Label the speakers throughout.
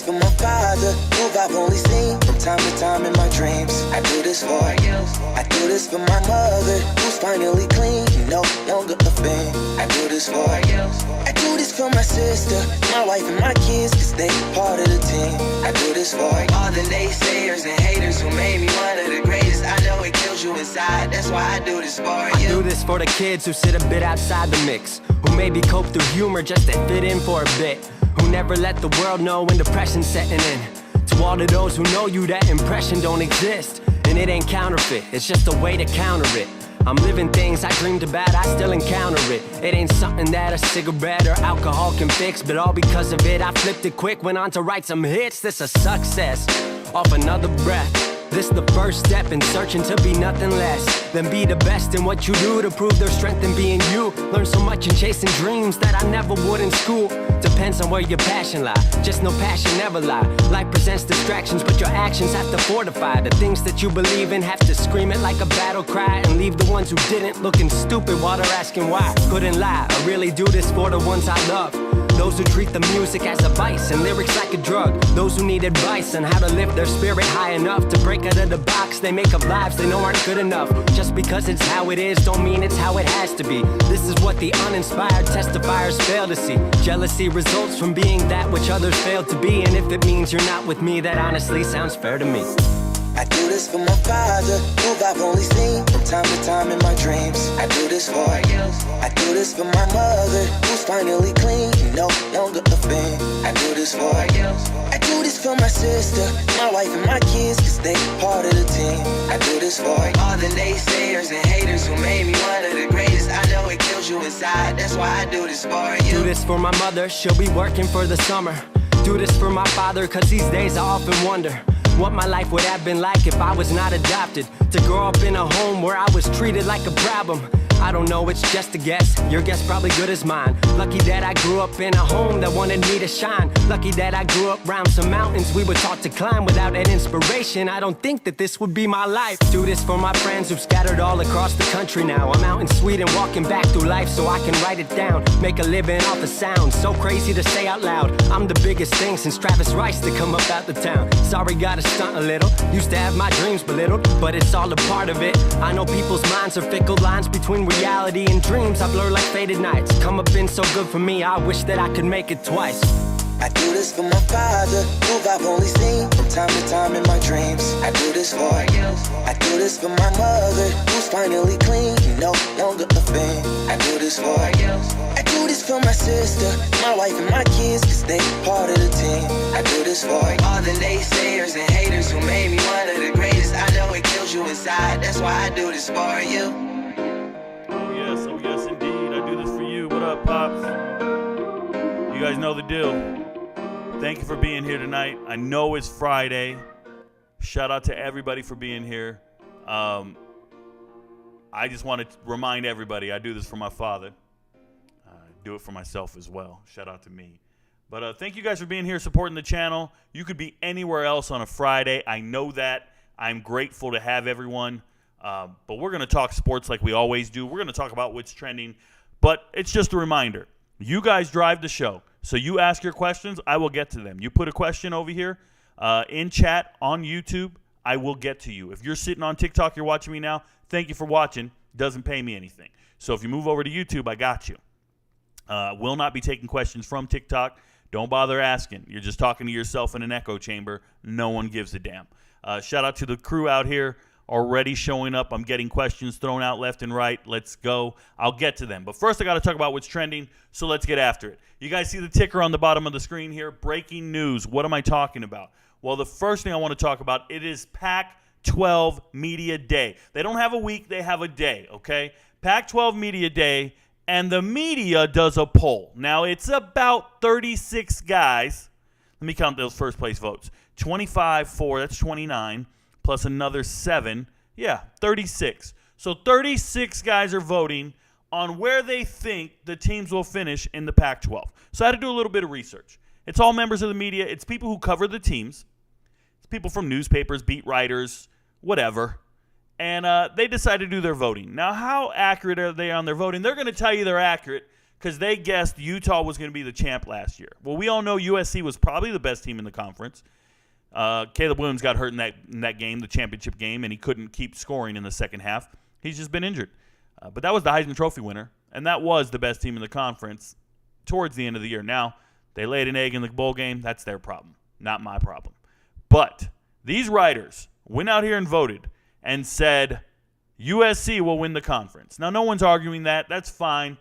Speaker 1: for my father, who I've only seen from time to time in my dreams. I do this for you. I do this for my mother, who's finally clean, no longer a fan. I do this for you. I do this for my sister, my wife and my kids, cause they part of the team. I do this for all the naysayers and haters who made me one of the greatest. I know it kills you inside, that's why I do this for you.
Speaker 2: I do this for the kids who sit a bit outside the mix, who maybe cope through humor just to fit in for a bit, who never let the world know when depression's setting in. To all of those who know you, that impression don't exist, and it ain't counterfeit, it's just a way to counter it. I'm living things I dreamed about, I still encounter it. It ain't something that a cigarette or alcohol can fix, but all because of it I flipped it quick, went on to write some hits. This a success, off another breath. This the first step in searching to be nothing less than be the best in what you do, to prove their strength in being you. Learn so much in chasing dreams that I never would in school. Depends on where your passion lie, just no passion never lie. Life presents distractions, but your actions have to fortify the things that you believe in. Have to scream it like a battle cry, and leave the ones who didn't looking stupid while they're asking why. Couldn't lie, I really do this for the ones I love, those who treat the music as a vice and lyrics like a drug, those who need advice on how to lift their spirit high enough to break out of the box they make up lives they know aren't good enough. Just because it's how it is don't mean it's how it has to be. This is what the uninspired testifiers fail to see. Jealousy results from being that which others fail to be, and if it means you're not with me, that honestly sounds fair to me.
Speaker 1: I do this for my father, who I've only seen from time to time in my dreams. I do this for you. I do this for my mother, who's finally clean, no longer a fan. I do this for you. I do this for my sister, my wife and my kids, cause they part of the team. I do this for all the naysayers and haters who made me one of the greatest. I know it kills you inside, that's why I do this for you.
Speaker 2: Do this for my mother, she'll be working for the summer. Do this for my father, cause these days I often wonder what my life would have been like if I was not adopted, to grow up in a home where I was treated like a problem. I don't know, it's just a guess. Your guess probably good as mine. Lucky that I grew up in a home that wanted me to shine. Lucky that I grew up around some mountains we were taught to climb. Without that inspiration, I don't think that this would be my life. Do this for my friends who've scattered all across the country now. I'm out in Sweden walking back through life so I can write it down. Make a living off the sound, so crazy to say out loud. I'm the biggest thing since Travis Rice to come up out the town. Sorry, gotta stunt a little. Used to have my dreams belittled, but it's all a part of it. I know people's minds are fickle, lines between reality and dreams I blur like faded nights. Come up been so good for me, I wish that I could make it twice.
Speaker 1: I do this for my father, who I've only seen from time to time in my dreams. I do this for you. I do this for my mother, who's finally clean, no longer a fan. I do this for you. I do this for my sister, my wife and my kids, cause they part of the team. I do this for all the naysayers and haters who made me one of the greatest. I know it kills you inside, that's why I do this for you.
Speaker 3: Oh yes indeed, I do this for you. What up, Pops? You guys know the deal. Thank you for being here tonight. I know it's Friday. Shout out to everybody for being here. I just want to remind everybody, I do this for my father. I do it for myself as well. Shout out to me. But thank you guys for being here, supporting the channel. You could be anywhere else on a Friday. I know that. I'm grateful to have everyone. But we're going to talk sports like we always do. We're going to talk about what's trending. But it's just a reminder. You guys drive the show. So you ask your questions, I will get to them. You put a question over here in chat on YouTube, I will get to you. If you're sitting on TikTok, you're watching me now, thank you for watching. Doesn't pay me anything. So if you move over to YouTube, I got you. Will not be taking questions from TikTok. Don't bother asking. You're just talking to yourself in an echo chamber. No one gives a damn. Shout out to the crew out here already showing up. I'm getting questions thrown out left and right. Let's go. I'll get to them. But first, I got to talk about what's trending, so let's get after it. You guys see the ticker on the bottom of the screen here? Breaking news. What am I talking about? Well, the first thing I want to talk about, it is Pac-12 Media Day. They don't have a week. They have a day, okay? Pac-12 Media Day, and the media does a poll. Now, it's about 36 guys. Let me count those first place votes. 25 for, that's 29. Plus another 7. Yeah, 36. So 36 guys are voting on where they think the teams will finish in the Pac-12. So I had to do a little bit of research. It's all members of the media. It's people who cover the teams. It's people from newspapers, beat writers, whatever. And they decided to do their voting. Now, how accurate are they on their voting? They're going to tell you they're accurate because they guessed Utah was going to be the champ last year. Well, we all know USC was probably the best team in the conference. Caleb Williams got hurt in that game, the championship game, and he couldn't keep scoring in the second half. He's just been injured. But that was the Heisman Trophy winner, and that was the best team in the conference towards the end of the year. Now, they laid an egg in the bowl game. That's their problem, not my problem. But these writers went out here and voted and said USC will win the conference. Now, no one's arguing that. That's fine.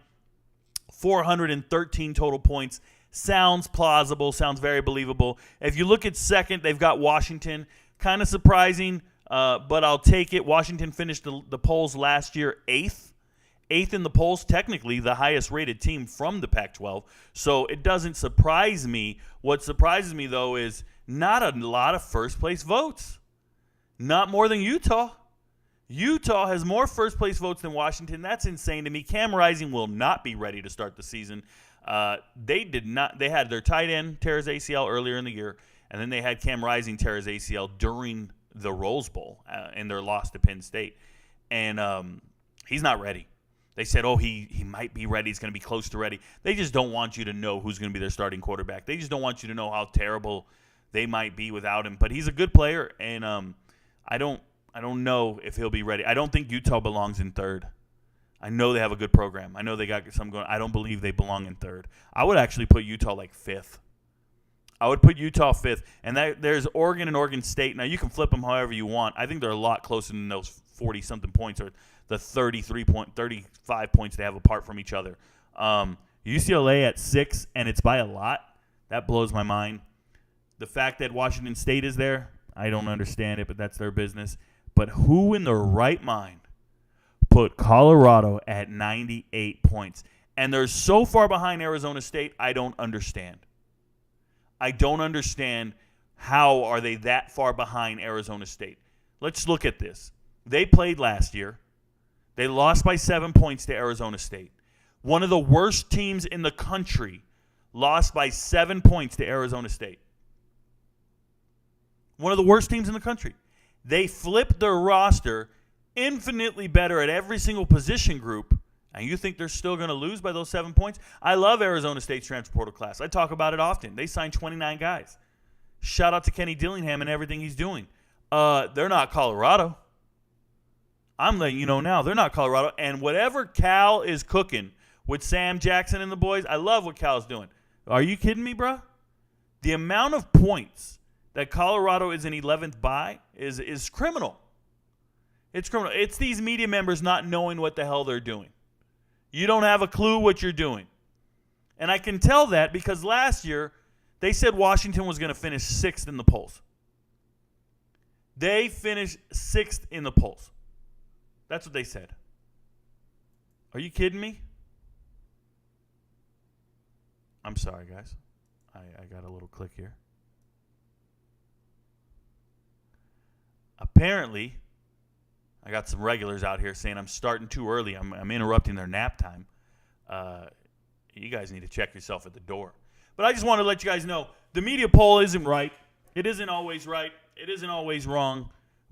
Speaker 3: 413 total points. Sounds plausible. Sounds very believable. If you look at second, they've got Washington. Kind of surprising, but I'll take it. Washington finished the polls last year 8th. 8th in the polls, technically the highest-rated team from the Pac-12. So it doesn't surprise me. What surprises me, though, is not a lot of first-place votes. Not more than Utah. Utah has more first-place votes than Washington. That's insane to me. Cam Rising will not be ready to start the season. They did not. They had their tight end tear his ACL earlier in the year, and then they had Cam Rising tear his ACL during the Rose Bowl in their loss to Penn State. And he's not ready. They said, he might be ready. He's going to be close to ready. They just don't want you to know who's going to be their starting quarterback. They just don't want you to know how terrible they might be without him. But he's a good player, and I don't know if he'll be ready. I don't think Utah belongs in third. I know they have a good program. I know they got something going. I don't believe they belong in third. I would actually put Utah like fifth. I would put Utah fifth. And there's Oregon and Oregon State. Now, you can flip them however you want. I think they're a lot closer than those 40-something points or the 35 points they have apart from each other. UCLA at 6, and it's by a lot. That blows my mind. The fact that Washington State is there, I don't understand it, but that's their business. But who in their right mind put Colorado at 98 points? And they're so far behind Arizona State, I don't understand. I don't understand how are they that far behind Arizona State. Let's look at this. They played last year. They lost by 7 points to Arizona State. One of the worst teams in the country lost by 7 points to Arizona State. One of the worst teams in the country. They flipped their roster infinitely better at every single position group, and you think they're still going to lose by those 7 points? I love Arizona State's transfer portal class. I talk about it often. They signed 29 guys. Shout out to Kenny Dillingham and everything he's doing. They're not Colorado. I'm letting you know now, they're not Colorado. And whatever Cal is cooking with Sam Jackson and the boys, I love what Cal's doing. Are you kidding me, bro? The amount of points that Colorado is in 11th by is criminal. It's criminal. It's these media members not knowing what the hell they're doing. You don't have a clue what you're doing. And I can tell that because last year they said Washington was going to finish 6th in the polls. They finished 6th in the polls. That's what they said. Are you kidding me? I'm sorry, guys. I got a little click here. Apparently, I got some regulars out here saying I'm starting too early. I'm interrupting their nap time. You guys need to check yourself at the door. But I just want to let you guys know, the media poll isn't right. It isn't always right. It isn't always wrong.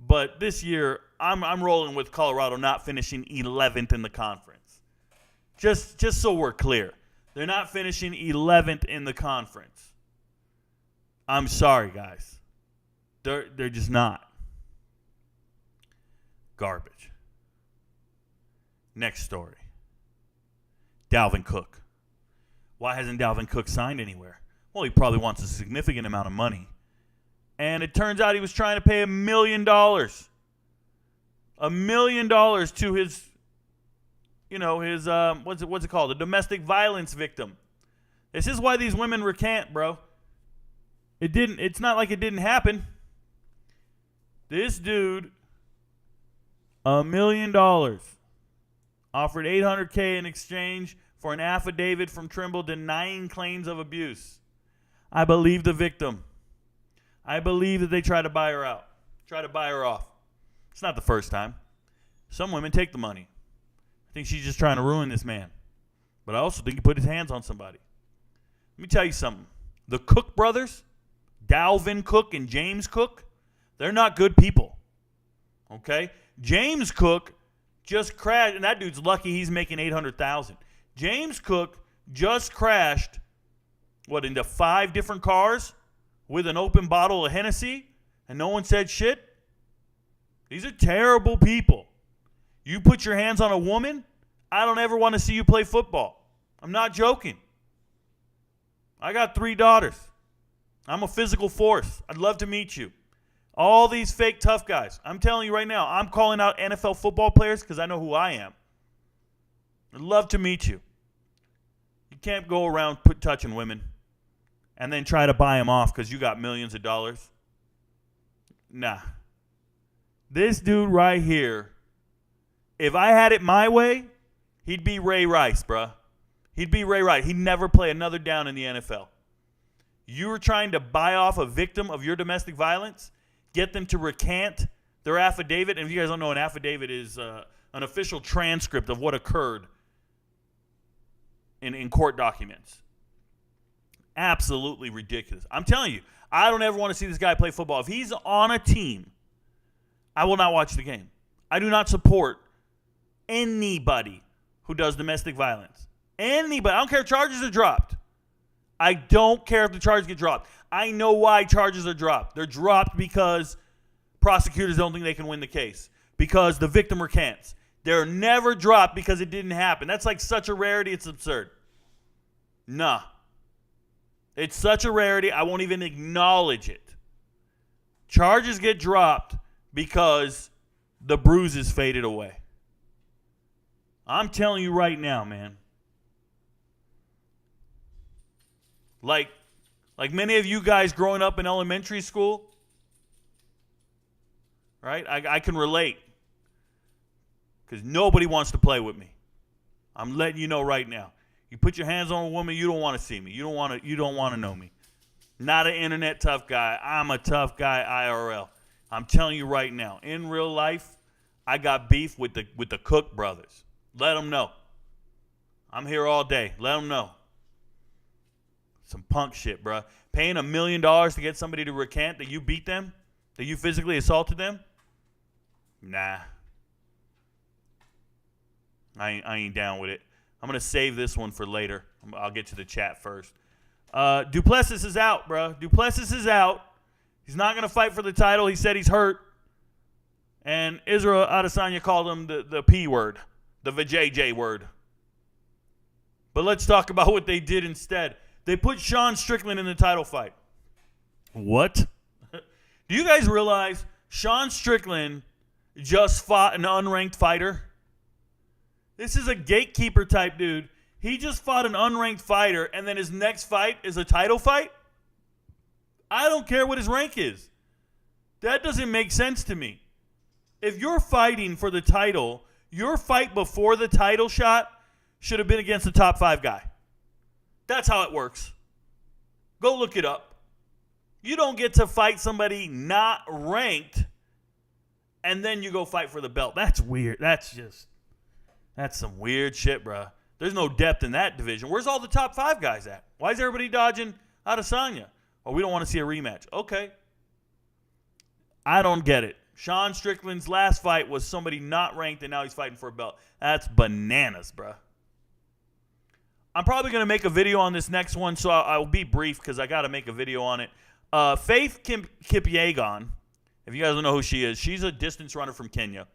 Speaker 3: But this year, I'm rolling with Colorado not finishing 11th in the conference. Just so we're clear. They're not finishing 11th in the conference. I'm sorry, guys. They're just not. Garbage. Next story. Dalvin Cook. Why hasn't Dalvin Cook signed anywhere? Well, he probably wants a significant amount of money. And it turns out he was trying to pay $1 million. $1 million to his, what's it called? A domestic violence victim. This is why these women recant, bro. It's not like it didn't happen. This dude, $1 million, offered $800K in exchange for an affidavit from Trimble denying claims of abuse. I believe the victim. I believe that they try to buy her out, try to buy her off. It's not the first time. Some women take the money. I think she's just trying to ruin this man. But I also think he put his hands on somebody. Let me tell you something. The Cook brothers, Dalvin Cook and James Cook, they're not good people. Okay? James Cook just crashed, and that dude's lucky he's making $800,000. James Cook just crashed, into 5 different cars with an open bottle of Hennessy, and no one said shit? These are terrible people. You put your hands on a woman, I don't ever want to see you play football. I'm not joking. I got 3 daughters. I'm a physical force. I'd love to meet you. All these fake tough guys. I'm telling you right now, I'm calling out NFL football players because I know who I am. I'd love to meet you. You can't go around touching women and then try to buy them off because you got millions of dollars. Nah. This dude right here, if I had it my way, he'd be Ray Rice, bruh. He'd be Ray Rice. He'd never play another down in the NFL. You were trying to buy off a victim of your domestic violence, get them to recant their affidavit. And if you guys don't know, an affidavit is an official transcript of what occurred in court documents. Absolutely ridiculous. I'm telling you, I don't ever want to see this guy play football. If he's on a team, I will not watch the game. I do not support anybody who does domestic violence. Anybody. I don't care if charges are dropped. I don't care if the charges get dropped. I know why charges are dropped. They're dropped because prosecutors don't think they can win the case. Because the victim recants. They're never dropped because it didn't happen. That's like such a rarity, it's absurd. Nah. It's such a rarity, I won't even acknowledge it. Charges get dropped because the bruises faded away. I'm telling you right now, man. Like many of you guys growing up in elementary school, right? I can relate. Because nobody wants to play with me. I'm letting you know right now. You put your hands on a woman, you don't want to see me. You don't want to know me. Not an internet tough guy. I'm a tough guy IRL. I'm telling you right now. In real life, I got beef with the Cook brothers. Let them know. I'm here all day. Let them know. Some punk shit, bro. Paying $1 million to get somebody to recant that you beat them? That you physically assaulted them? Nah. I ain't down with it. I'm going to save this one for later. I'll get to the chat first. Duplessis is out, bro. Duplessis is out. He's not going to fight for the title. He said he's hurt. And Israel Adesanya called him the P word, the VJJ word. But let's talk about what they did instead. They put Sean Strickland in the title fight. What? Do you guys realize Sean Strickland just fought an unranked fighter? This is a gatekeeper type dude. He just fought an unranked fighter, and then his next fight is a title fight? I don't care what his rank is. That doesn't make sense to me. If you're fighting for the title, your fight before the title shot should have been against the top 5 guy. That's how it works. Go look it up. You don't get to fight somebody not ranked, and then you go fight for the belt. That's weird. That's some weird shit, bro. There's no depth in that division. Where's all the top 5 guys at? Why is everybody dodging Adesanya? Oh, we don't want to see a rematch. Okay. I don't get it. Sean Strickland's last fight was somebody not ranked, and now he's fighting for a belt. That's bananas, bro. I'm probably going to make a video on this next one, so I'll be brief because I got to make a video on it. Faith Kipyegon, if you guys don't know who she is, she's a distance runner from Kenya.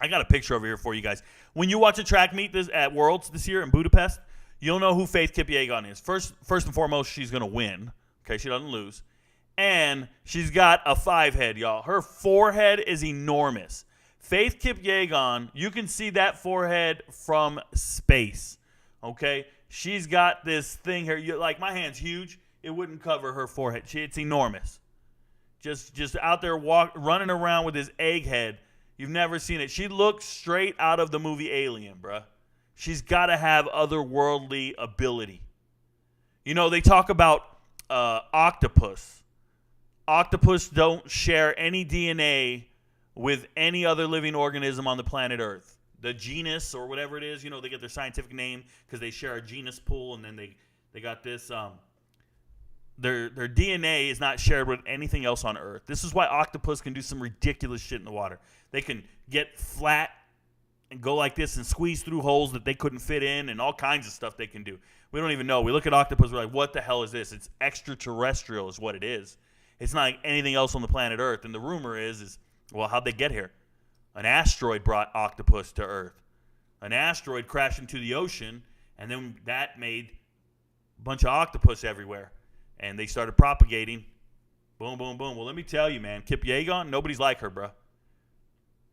Speaker 3: I got a picture over here for you guys. When you watch a track meet at Worlds this year in Budapest, you'll know who Faith Kipyegon is. First and foremost, she's going to win. Okay, she doesn't lose. And she's got a 5 head, y'all. Her forehead is enormous. Faith Kipyegon, you can see that forehead from space. Okay? She's got this thing here. Like, my hand's huge. It wouldn't cover her forehead. It's enormous. Just out there running around with his egg head. You've never seen it. She looks straight out of the movie Alien, bruh. She's got to have otherworldly ability. You know, they talk about octopus. Octopus don't share any DNA with any other living organism on the planet Earth. The genus or whatever it is, you know, they get their scientific name because they share a genus pool, and then they got this. Their DNA is not shared with anything else on Earth. This is why octopus can do some ridiculous shit in the water. They can get flat and go like this and squeeze through holes that they couldn't fit in and all kinds of stuff they can do. We don't even know. We look at octopus, we're like, what the hell is this? It's extraterrestrial is what it is. It's not like anything else on the planet Earth. And the rumor is, well, how'd they get here? An asteroid brought octopus to Earth. An asteroid crashed into the ocean, and then that made a bunch of octopus everywhere. And they started propagating. Boom, boom, boom. Well, let me tell you, man, Kip Yegon, nobody's like her, bro.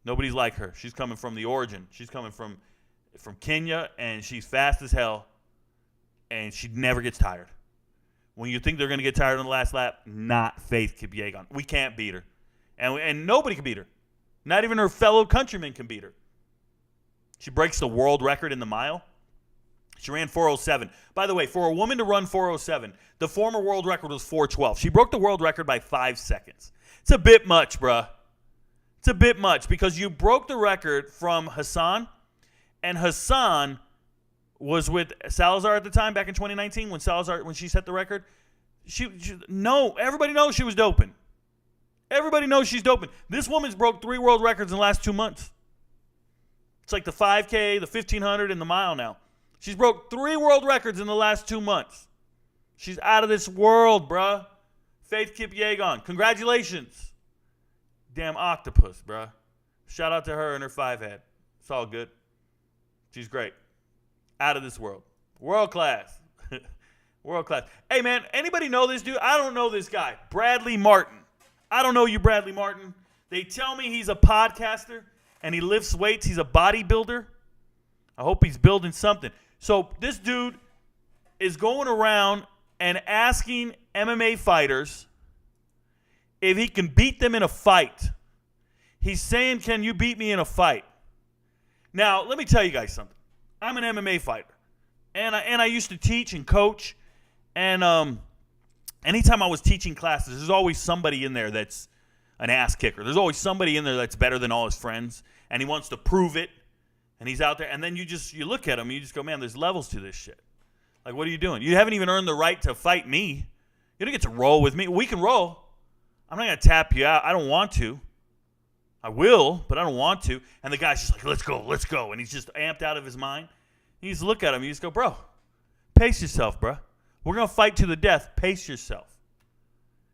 Speaker 3: Nobody's like her. She's coming from the origin. She's coming from Kenya, and she's fast as hell, and she never gets tired. When you think they're going to get tired on the last lap, not Faith Kipyegon. We can't beat her. And nobody can beat her. Not even her fellow countrymen can beat her. She breaks the world record in the mile. She ran 4:07. By the way, for a woman to run 4:07, the former world record was 4:12. She broke the world record by 5 seconds. It's a bit much, bruh. It's a bit much because you broke the record from Hassan, and Hassan was with Salazar at the time back in 2019 when she set the record. Everybody knows she was doping. Everybody knows she's doping. This woman's broke 3 world records in the last 2 months. It's like the 5K, the 1,500, and the mile now. She's broke 3 world records in the last 2 months. She's out of this world, bruh. Faith Kipyegon. Congratulations. Damn octopus, bruh. Shout out to her and her 5-head. It's all good. She's great. Out of this world. World class. World class. Hey, man, anybody know this dude? I don't know this guy. Bradley Martin. I don't know you, Bradley Martin. They tell me he's a podcaster and he lifts weights. He's a bodybuilder. I hope he's building something. So this dude is going around and asking MMA fighters if he can beat them in a fight. He's saying, can you beat me in a fight? Now, let me tell you guys something. I'm an MMA fighter. And I used to teach and coach. And anytime I was teaching classes, there's always somebody in there that's an ass kicker. There's always somebody in there that's better than all his friends. And he wants to prove it. And he's out there. And then you look at him and you just go, man, there's levels to this shit. Like, what are you doing? You haven't even earned the right to fight me. You don't get to roll with me. We can roll. I'm not going to tap you out. I don't want to. I will, but I don't want to. And the guy's just like, let's go. And he's just amped out of his mind. You just look at him. You just go, bro, pace yourself, bro. We're going to fight to the death. Pace yourself.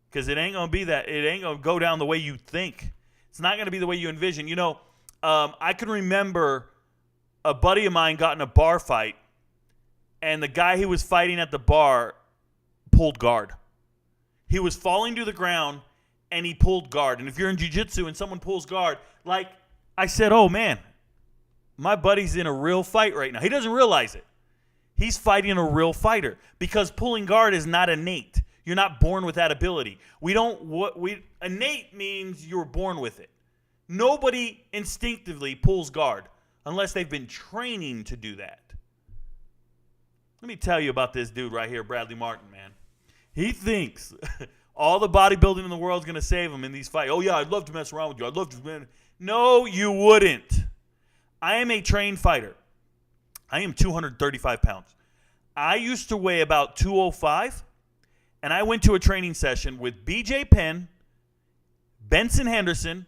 Speaker 3: Because it ain't going to be that. It ain't going to go down the way you think. It's not going to be the way you envision. You know, I can remember a buddy of mine got in a bar fight, and the guy he was fighting at the bar pulled guard. He was falling to the ground, and he pulled guard. And if you're in jiu-jitsu and someone pulls guard, like I said, oh, man, my buddy's in a real fight right now. He doesn't realize it. He's fighting a real fighter because pulling guard is not innate. You're not born with that ability. Innate means you were born with it. Nobody instinctively pulls guard unless they've been training to do that. Let me tell you about this dude right here, Bradley Martin, man. He thinks all the bodybuilding in the world is going to save him in these fights. Oh, yeah, I'd love to mess around with you. I'd love to win. No, you wouldn't. I am a trained fighter. I am 235 pounds. I used to weigh about 205, and I went to a training session with BJ Penn, Benson Henderson,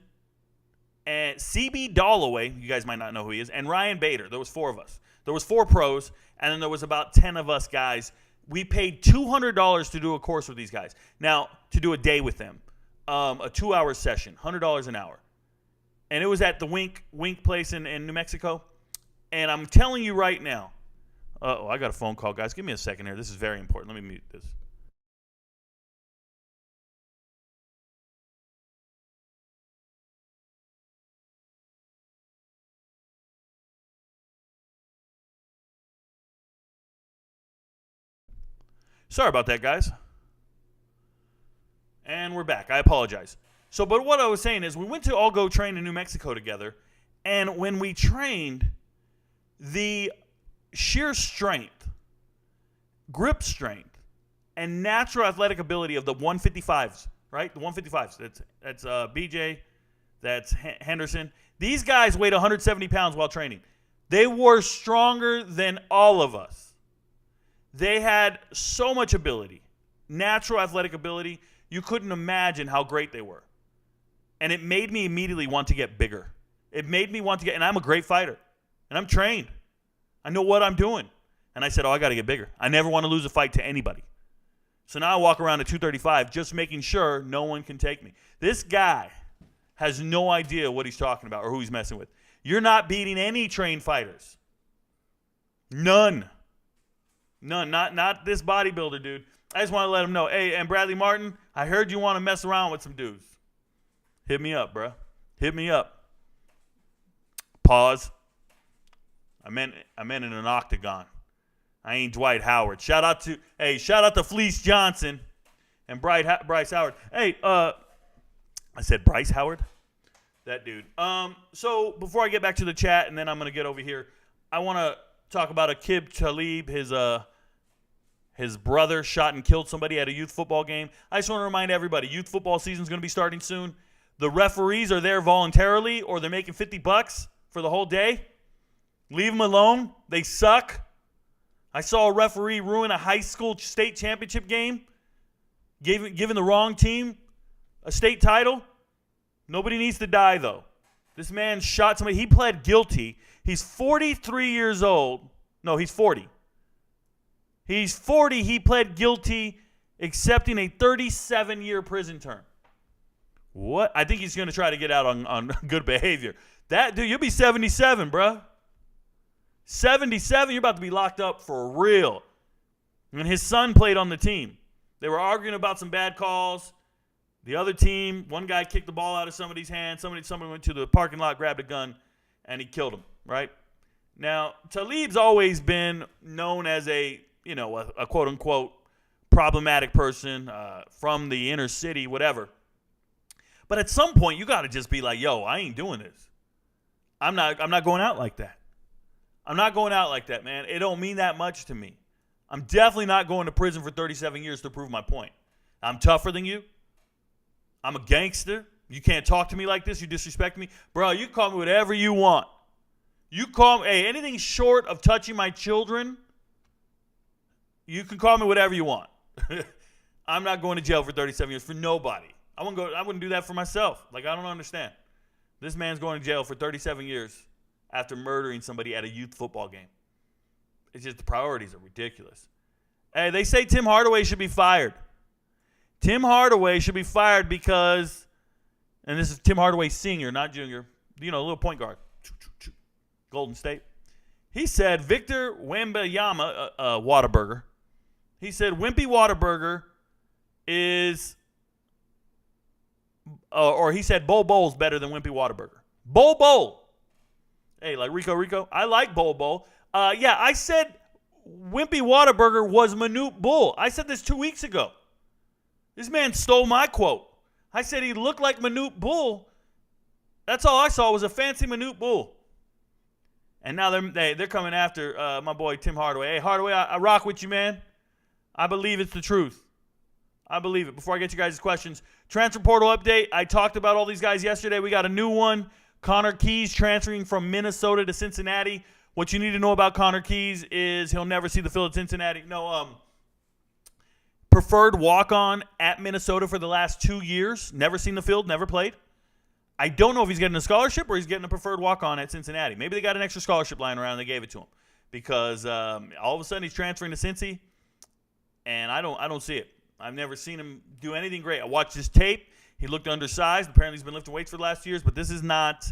Speaker 3: and CB Dalloway. You guys might not know who he is, and Ryan Bader. There was 4 of us. There was 4 pros, and then there was about 10 of us guys. We paid $200 to do a course with these guys. Now, to do a day with them, a 2-hour session, $100 an hour. And it was at the Wink place in New Mexico. And I'm telling you right now, I got a phone call, guys. Give me a second here. This is very important. Let me mute this. Sorry about that, guys. And we're back. I apologize. But what I was saying is we went to all go train in New Mexico together. And when we trained, the sheer strength, grip strength, and natural athletic ability of the 155s, right? The 155s. That's BJ. That's Henderson. These guys weighed 170 pounds while training. They were stronger than all of us. They had so much ability, natural athletic ability. You couldn't imagine how great they were. And it made me immediately want to get bigger. It made me want to get, and I'm a great fighter. And I'm trained. I know what I'm doing. And I said, I got to get bigger. I never want to lose a fight to anybody. So now I walk around at 235 just making sure no one can take me. This guy has no idea what he's talking about or who he's messing with. You're not beating any trained fighters. None. Not this bodybuilder, dude. I just want to let him know. Hey, and Bradley Martin, I heard you want to mess around with some dudes. Hit me up, bro. Hit me up. Pause. I meant in an octagon. I ain't Dwight Howard. Shout out to Fleece Johnson and Bryce Howard. Hey, I said Bryce Howard? That dude. So before I get back to the chat and then I'm going to get over here, I want to talk about Aqib Talib. His brother shot and killed somebody at a youth football game. I just want to remind everybody, youth football season is going to be starting soon. The referees are there voluntarily or they're making $50 for the whole day. Leave them alone. They suck. I saw a referee ruin a high school state championship game, giving the wrong team a state title. Nobody needs to die, though. This man shot somebody. He pled guilty. He's 43 years old. No, he's 40. He's 40. He pled guilty, accepting a 37-year prison term. What? I think he's going to try to get out on good behavior. That dude, you'll be 77, bro. 77, you're about to be locked up for real. And his son played on the team. They were arguing about some bad calls. The other team, one guy kicked the ball out of somebody's hand. Somebody went to the parking lot, grabbed a gun, and he killed him, right? Now, Talib's always been known as a quote-unquote problematic person from the inner city, whatever. But at some point, you got to just be like, yo, I ain't doing this. I'm not going out like that. I'm not going out like that, man. It don't mean that much to me. I'm definitely not going to prison for 37 years to prove my point. I'm tougher than you. I'm a gangster. You can't talk to me like this. You disrespect me. Bro, you call me whatever you want. You call me, hey, anything short of touching my children, you can call me whatever you want. I'm not going to jail for 37 years for nobody. I wouldn't do that for myself. Like, I don't understand. This man's going to jail for 37 years after murdering somebody at a youth football game. It's just the priorities are ridiculous. Hey, they say Tim Hardaway should be fired. Tim Hardaway should be fired because, and this is Tim Hardaway Sr., not Junior, a little point guard, Golden State. He said Victor Wembanyama, Whataburger, he said Wimpy Whataburger is, or he said Bol Bol's better than Wimpy Whataburger. Bol. Hey, like Rico. I like Bol. Yeah, I said Wimpy Whataburger was Manute Bull. I said this 2 weeks ago. This man stole my quote. I said he looked like Manute Bull. That's all I saw was a fancy Manute Bull. And now they're coming after my boy Tim Hardaway. Hey, Hardaway, I rock with you, man. I believe it's the truth. I believe it. Before I get you guys' questions, transfer portal update. I talked about all these guys yesterday. We got a new one. Connor Keys transferring from Minnesota to Cincinnati. What you need to know about Connor Keys is he'll never see the field at Cincinnati. Preferred walk-on at Minnesota for the last 2 years. Never seen the field, never played. I don't know if he's getting a scholarship or he's getting a preferred walk-on at Cincinnati. Maybe they got an extra scholarship lying around and they gave it to him. Because all of a sudden he's transferring to Cincy, and I don't see it. I've never seen him do anything great. I watched his tape. He looked undersized. Apparently he's been lifting weights for the last 2 years, but this is not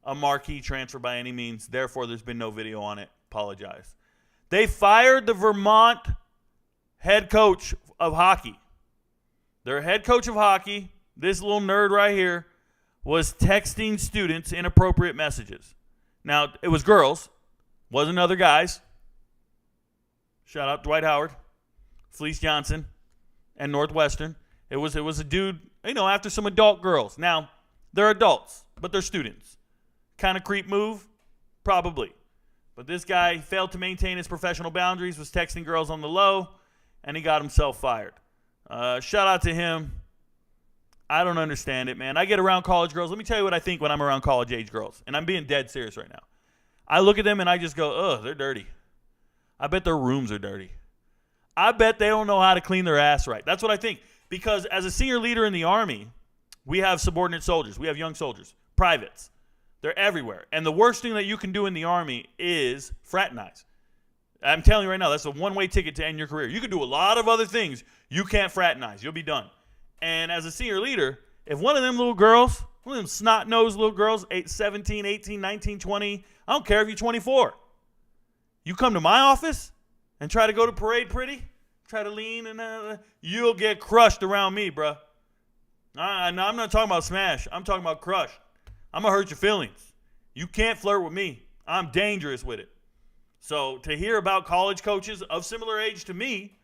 Speaker 3: a marquee transfer by any means. Therefore, there's been no video on it. Apologize. They fired the Vermont head coach of hockey. Their head coach of hockey, this little nerd right here, was texting students inappropriate messages. Now, it was girls. Wasn't other guys. Shout out Dwight Howard, Fleece Johnson, and Northwestern. It was a dude, after some adult girls. Now, they're adults, but they're students. Kind of creep move? Probably. But this guy failed to maintain his professional boundaries, was texting girls on the low, and he got himself fired. Shout out to him. I don't understand it, man. I get around college girls. Let me tell you what I think when I'm around college-age girls, and I'm being dead serious right now. I look at them and I just go, ugh, they're dirty. I bet their rooms are dirty. I bet they don't know how to clean their ass right. That's what I think. Because as a senior leader in the Army, we have subordinate soldiers. We have young soldiers, privates. They're everywhere. And the worst thing that you can do in the Army is fraternize. I'm telling you right now, that's a one-way ticket to end your career. You can do a lot of other things. You can't fraternize. You'll be done. And as a senior leader, if one of them little girls, one of them snot-nosed little girls, 17, 18, 19, 20, I don't care if you're 24. You come to my office and try to go to parade pretty, try to lean, and you'll get crushed around me, bruh. I'm not talking about smash. I'm talking about crush. I'm going to hurt your feelings. You can't flirt with me. I'm dangerous with it. So to hear about college coaches of similar age to me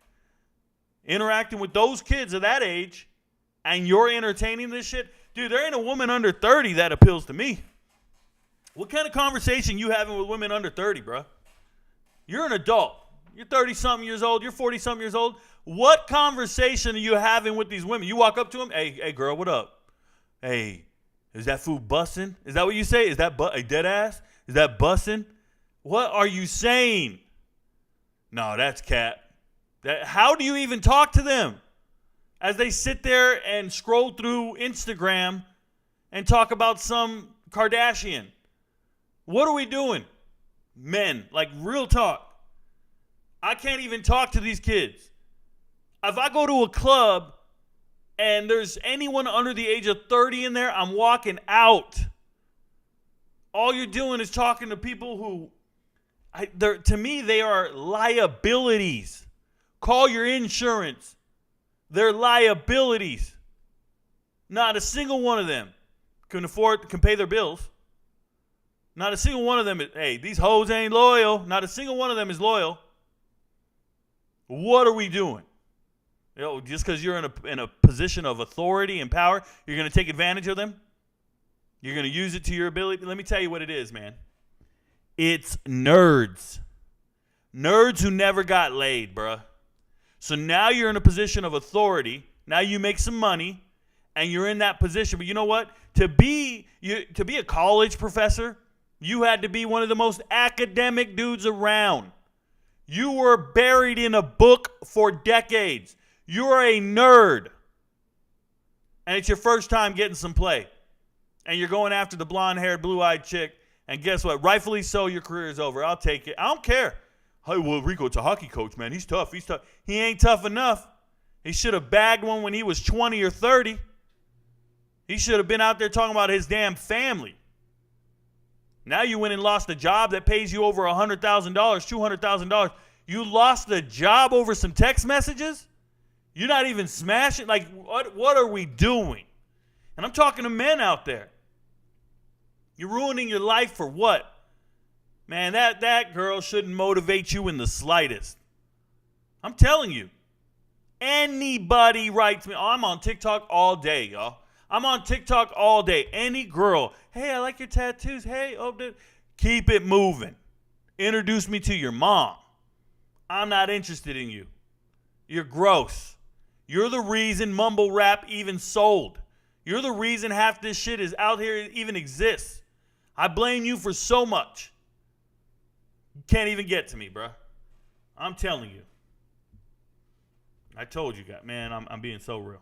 Speaker 3: interacting with those kids of that age and you're entertaining this shit, dude, there ain't a woman under 30 that appeals to me. What kind of conversation you having with women under 30, bro? You're an adult. You're 30-something years old. You're 40-something years old. What conversation are you having with these women? You walk up to them, hey, girl, what up? Hey, is that food bussin'? Is that what you say? Is that a dead ass? Is that bussin'? What are you saying? No, that's cat. How do you even talk to them? As they sit there and scroll through Instagram and talk about some Kardashian. What are we doing? Men, like real talk. I can't even talk to these kids. If I go to a club and there's anyone under the age of 30 in there, I'm walking out. All you're doing is talking to people who, to me, they are liabilities. Call your insurance. They're liabilities. Not a single one of them can pay their bills. Not a single one of them is, hey, these hoes ain't loyal. Not a single one of them is loyal. What are we doing? You know, just because you're in a position of authority and power, you're going to take advantage of them? You're going to use it to your ability? Let me tell you what it is, man. It's nerds. Nerds who never got laid, bruh. So now you're in a position of authority. Now you make some money, and you're in that position. But you know what? To be a college professor, you had to be one of the most academic dudes around. You were buried in a book for decades. You're a nerd. And it's your first time getting some play. And you're going after the blonde-haired, blue-eyed chick. And guess what? Rightfully so, your career is over. I'll take it. I don't care. Hey, well, Rico, it's a hockey coach, man. He's tough. He ain't tough enough. He should have bagged one when he was 20 or 30. He should have been out there talking about his damn family. Now you went and lost a job that pays you over $100,000, $200,000. You lost the job over some text messages? You're not even smashing? Like, what are we doing? And I'm talking to men out there. You're ruining your life for what? Man, that girl shouldn't motivate you in the slightest. I'm telling you. Anybody writes me. Oh, I'm on TikTok all day, y'all. I'm on TikTok all day. Any girl. Hey, I like your tattoos. Hey, keep it moving. Introduce me to your mom. I'm not interested in you. You're gross. You're the reason mumble rap even sold. You're the reason half this shit is out here even exists. I blame you for so much. You can't even get to me, bro. I'm telling you. I told you, guys, man, I'm being so real.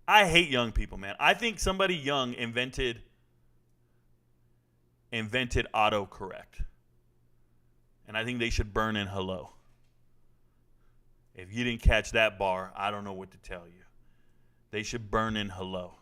Speaker 3: I hate young people, man. I think somebody young invented autocorrect. And I think they should burn in hello. If you didn't catch that bar, I don't know what to tell you. They should burn in hello.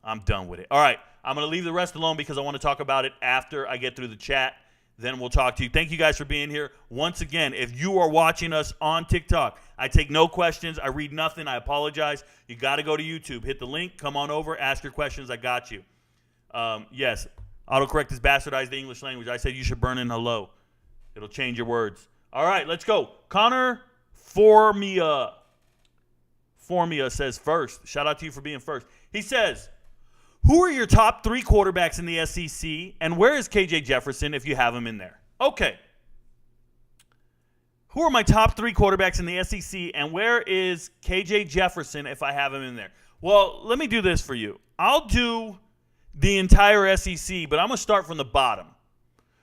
Speaker 3: I'm done with it. All right, I'm going to leave the rest alone because I want to talk about it after I get through the chat. Then we'll talk to you. Thank you guys for being here. Once again, if you are watching us on TikTok, I take no questions. I read nothing. I apologize. You got to go to YouTube. Hit the link. Come on over. Ask your questions. I got you. Yes, autocorrect has bastardized the English language. I said you should burn in hello. It'll change your words. All right, let's go. Connor Formia says first. Shout out to you for being first. He says, who are your top 3 quarterbacks in the SEC, and where is KJ Jefferson if you have him in there? Okay. Who are my top 3 quarterbacks in the SEC, and where is KJ Jefferson if I have him in there? Well, let me do this for you. I'll do the entire SEC, but I'm going to start from the bottom.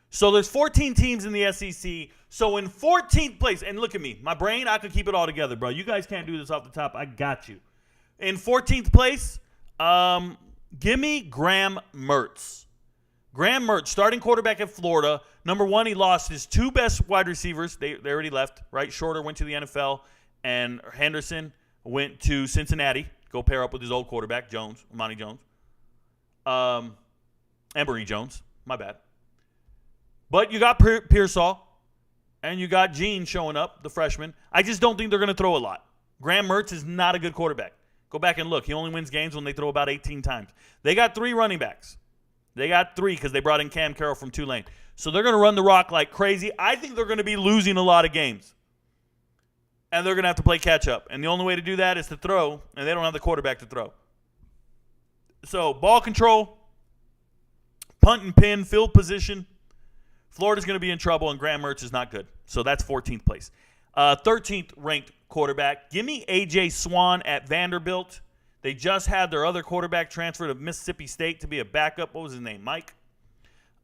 Speaker 3: So there's 14 teams in the SEC. So in 14th place, and look at me, my brain, I could keep it all together, bro. You guys can't do this off the top. I got you. In 14th place, give me Graham Mertz. Graham Mertz, starting quarterback at Florida. Number one, he lost his two best wide receivers. They already left, right? Shorter went to the NFL, and Henderson went to Cincinnati. Go pair up with his old quarterback, Monty Jones. Emory Jones. My bad. But you got Pearsall, and you got Gene showing up, the freshman. I just don't think they're going to throw a lot. Graham Mertz is not a good quarterback. Go back and look. He only wins games when they throw about 18 times. They got 3 running backs. They got 3 because they brought in Cam Carroll from Tulane. So they're going to run the rock like crazy. I think they're going to be losing a lot of games. And they're going to have to play catch up. And the only way to do that is to throw, and they don't have the quarterback to throw. So ball control, punt and pin, field position. Florida's going to be in trouble, and Graham Mertz is not good. So that's 14th place. 13th ranked quarterback. Give me A.J. Swan at Vanderbilt. They just had their other quarterback transfer to Mississippi State to be a backup. What was his name? Mike?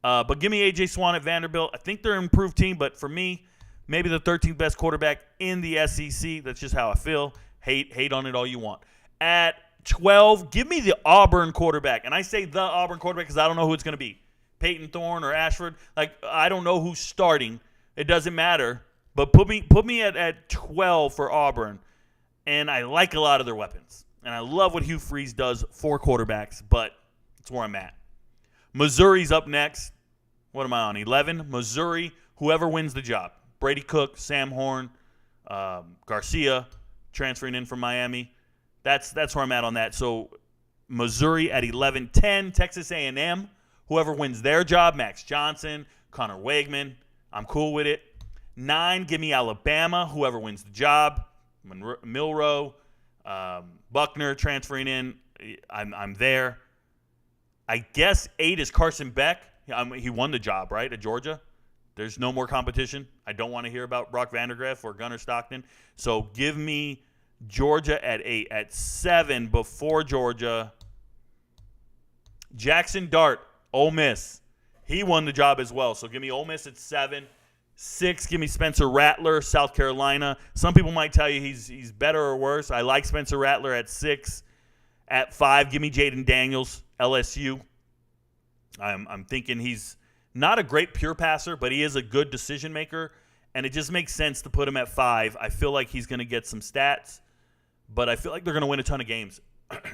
Speaker 3: But give me A.J. Swan at Vanderbilt. I think they're an improved team, but for me, maybe the 13th best quarterback in the SEC. That's just how I feel. Hate on it all you want. At 12, give me the Auburn quarterback. And I say the Auburn quarterback because I don't know who it's going to be. Peyton Thorne or Ashford. Like, I don't know who's starting. It doesn't matter. But put me at 12 for Auburn. And I like a lot of their weapons. And I love what Hugh Freeze does for quarterbacks, but that's where I'm at. Missouri's up next. What am I on, 11? Missouri, whoever wins the job. Brady Cook, Sam Horn, Garcia, transferring in from Miami. That's where I'm at on that. So Missouri at 11. 10, Texas A&M. Whoever wins their job, Max Johnson, Connor Wegman. I'm cool with it. 9, give me Alabama. Whoever wins the job. Milroe. Buckner transferring in, I'm there. I guess 8 is Carson Beck. He won the job, right, at Georgia. There's no more competition. I don't want to hear about Brock Vandagriff or Gunnar Stockton. So give me Georgia at 8. At 7, before Georgia, Jackson Dart, Ole Miss. He won the job as well. So give me Ole Miss at 7. 6, give me Spencer Rattler, South Carolina. Some people might tell you he's better or worse. I like Spencer Rattler at 6. At 5, give me Jaden Daniels, LSU. I'm thinking he's not a great pure passer, but he is a good decision maker, and it just makes sense to put him at 5. I feel like he's going to get some stats, but I feel like they're going to win a ton of games,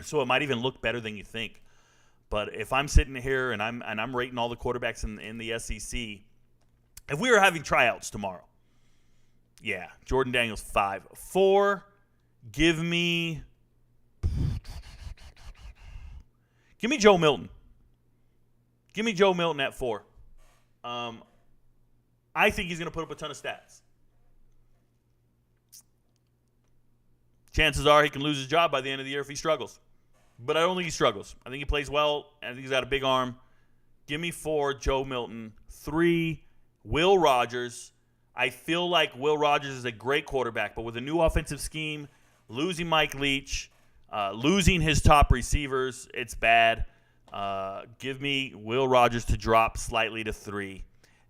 Speaker 3: so it might even look better than you think. But if I'm sitting here and I'm rating all the quarterbacks in the SEC. If we were having tryouts tomorrow, yeah, Jordan Daniels 5. 4, give me Joe Milton. Give me Joe Milton at 4. I think he's going to put up a ton of stats. Chances are he can lose his job by the end of the year if he struggles. But I don't think he struggles. I think he plays well. I think he's got a big arm. Give me 4, Joe Milton. 3, Will Rogers. I feel like Will Rogers is a great quarterback, but with a new offensive scheme, losing Mike Leach, losing his top receivers, it's bad. Give me Will Rogers to drop slightly to 3.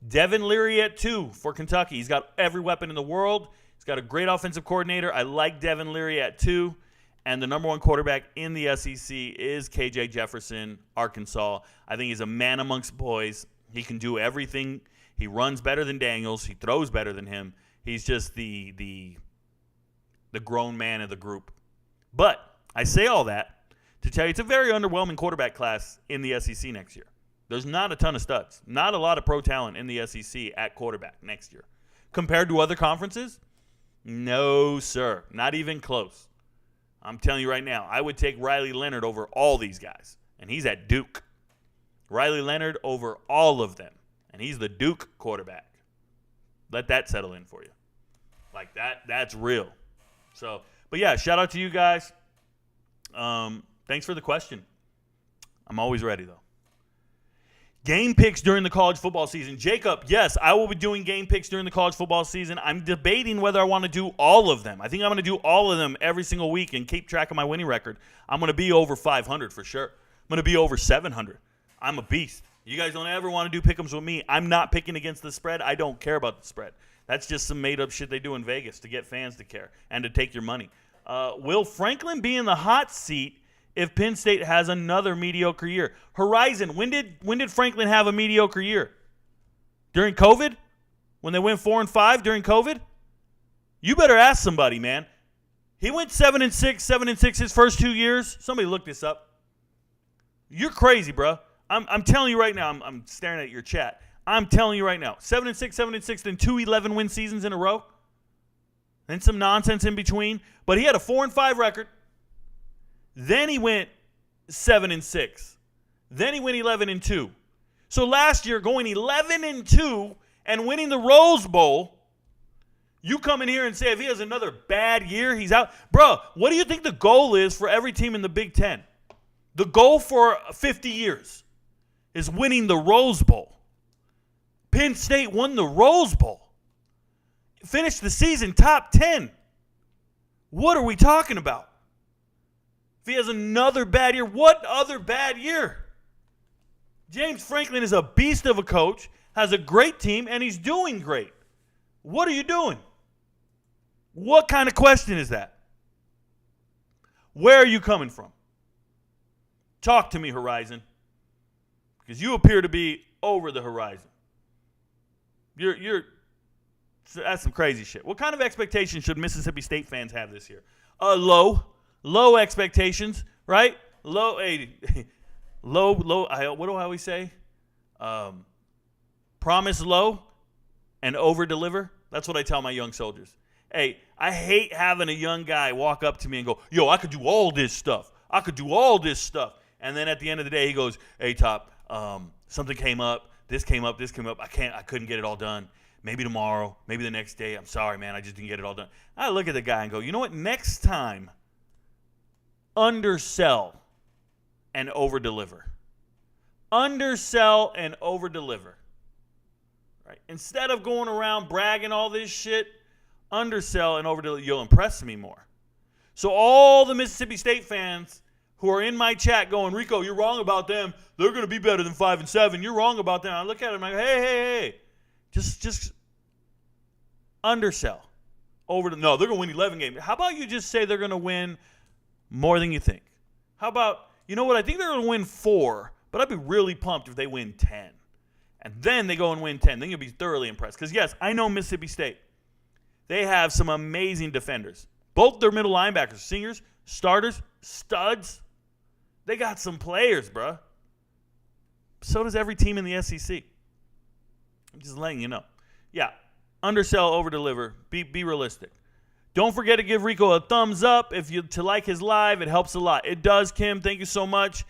Speaker 3: Devin Leary at 2 for Kentucky. He's got every weapon in the world. He's got a great offensive coordinator. I like Devin Leary at 2. And the number 1 quarterback in the SEC is KJ Jefferson, Arkansas. I think he's a man amongst boys. He can do everything. He runs better than Daniels. He throws better than him. He's just the grown man of the group. But I say all that to tell you it's a very underwhelming quarterback class in the SEC next year. There's not a ton of studs. Not a lot of pro talent in the SEC at quarterback next year. Compared to other conferences, no, sir. Not even close. I'm telling you right now, I would take Riley Leonard over all these guys. And he's at Duke. Riley Leonard over all of them. And he's the Duke quarterback. Let that settle in for you. Like that's real. So, but yeah, shout out to you guys. Thanks for the question. I'm always ready, though. Game picks during the college football season. Jacob, yes, I will be doing game picks during the college football season. I'm debating whether I want to do all of them. I think I'm going to do all of them every single week and keep track of my winning record. I'm going to be over 500 for sure. I'm going to be over 700. I'm a beast. You guys don't ever want to do pick'ems with me. I'm not picking against the spread. I don't care about the spread. That's just some made-up shit they do in Vegas to get fans to care and to take your money. Will Franklin be in the hot seat if Penn State has another mediocre year? Horizon, when did Franklin have a mediocre year? During COVID? When they went 4-5 during COVID? You better ask somebody, man. He went 7-6 his first 2 years. Somebody look this up. You're crazy, bro. I'm telling you right now. I'm staring at your chat. I'm telling you right now. 7-6, then 2 11-win seasons in a row. Then some nonsense in between. But he had a 4-5 record. Then he went 7-6. Then he went 11-2. So last year, going 11-2 and winning the Rose Bowl, you come in here and say if he has another bad year, he's out. Bro, what do you think the goal is for every team in the Big Ten? The goal for 50 years is winning the Rose Bowl. Penn State won the Rose Bowl. Finished the season top 10. What are we talking about? If he has another bad year, what other bad year? James Franklin is a beast of a coach, has a great team, and he's doing great. What are you doing? What kind of question is that? Where are you coming from? Talk to me, Horizon. Because you appear to be over the horizon. That's some crazy shit. What kind of expectations should Mississippi State fans have this year? Low expectations, right? Low. What do I always say? Promise low and over deliver. That's what I tell my young soldiers. Hey, I hate having a young guy walk up to me and go, "Yo, I could do all this stuff. I could do all this stuff." And then at the end of the day, he goes, "Hey, Top, something came up. This came up. I couldn't get it all done. Maybe tomorrow. Maybe the next day. I'm sorry, man. I just didn't get it all done." I look at the guy and go, "You know what? Next time, undersell and over-deliver. Undersell and over-deliver. Right? Instead of going around bragging all this shit, undersell and over-deliver. You'll impress me more." So all the Mississippi State fans who are in my chat going, "Rico, you're wrong about them. They're going to be better than 5-7. You're wrong about them." I look at them and I go, hey. Just undersell. No, they're going to win 11 games. How about you just say they're going to win more than you think? How about, you know what, I think they're going to win 4, but I'd be really pumped if they win 10. And then they go and win 10. Then you'll be thoroughly impressed. Because, yes, I know Mississippi State. They have some amazing defenders. Both their middle linebackers, seniors, starters, studs. They got some players, bruh. So does every team in the SEC. I'm just letting you know. Yeah, undersell, over-deliver. Be realistic. Don't forget to give Rico a thumbs up to like his live. It helps a lot. It does, Kim. Thank you so much.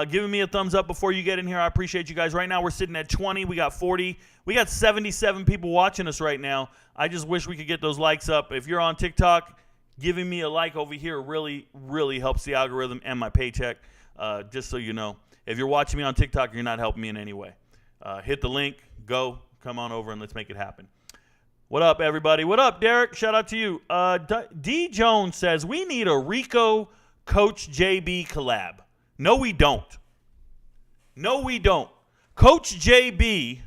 Speaker 3: Giving me a thumbs up before you get in here. I appreciate you guys. Right now we're sitting at 20. We got 40. We got 77 people watching us right now. I just wish we could get those likes up. If you're on TikTok, giving me a like over here really, really helps the algorithm and my paycheck. Just so you know. If you're watching me on TikTok, you're not helping me in any way. Hit the link. Come on over and let's make it happen. What up, everybody? What up, Derek? Shout out to you. D. Jones says, we need a Rico Coach JB collab. No, we don't. Coach JB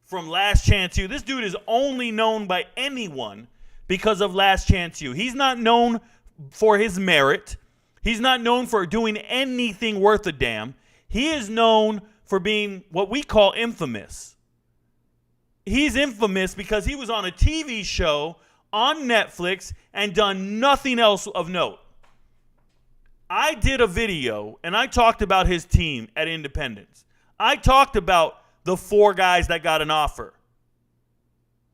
Speaker 3: from Last Chance U. This dude is only known by anyone because of Last Chance U. He's not known for his merit. He's not known for doing anything worth a damn. He is known for being what we call infamous. He's infamous because he was on a TV show on Netflix and done nothing else of note. I did a video and I talked about his team at Independence. I talked about the 4 guys that got an offer.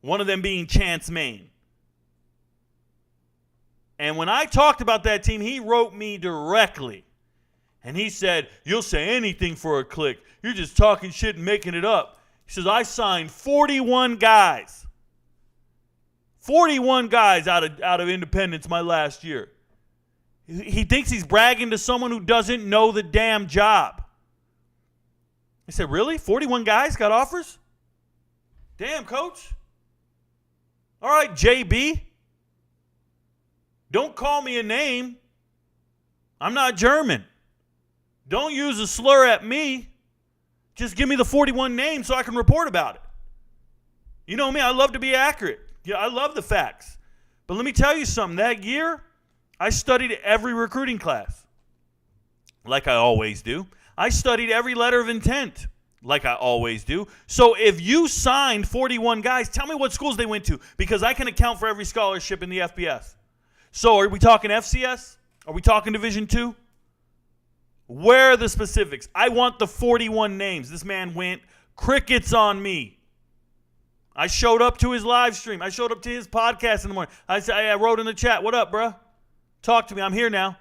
Speaker 3: One of them being Chance Main. And when I talked about that team, he wrote me directly. And he said, "You'll say anything for a click. You're just talking shit and making it up." He says, "I signed 41 guys. 41 guys out of Independence my last year." He thinks he's bragging to someone who doesn't know the damn job. I said, "Really? 41 guys got offers? Damn, coach. All right, JB. Don't call me a name. I'm not German. Don't use a slur at me. Just give me the 41 names so I can report about it." You know me, I love to be accurate. Yeah, I love the facts. But let me tell you something. That year, I studied every recruiting class, like I always do. I studied every letter of intent, like I always do. So if you signed 41 guys, tell me what schools they went to, because I can account for every scholarship in the FBS. So are we talking FCS? Are we talking Division II? Where are the specifics? I want the 41 names. This man went crickets on me. I showed up to his live stream. I showed up to his podcast in the morning. I wrote in the chat, what up, bruh? Talk to me. I'm here now.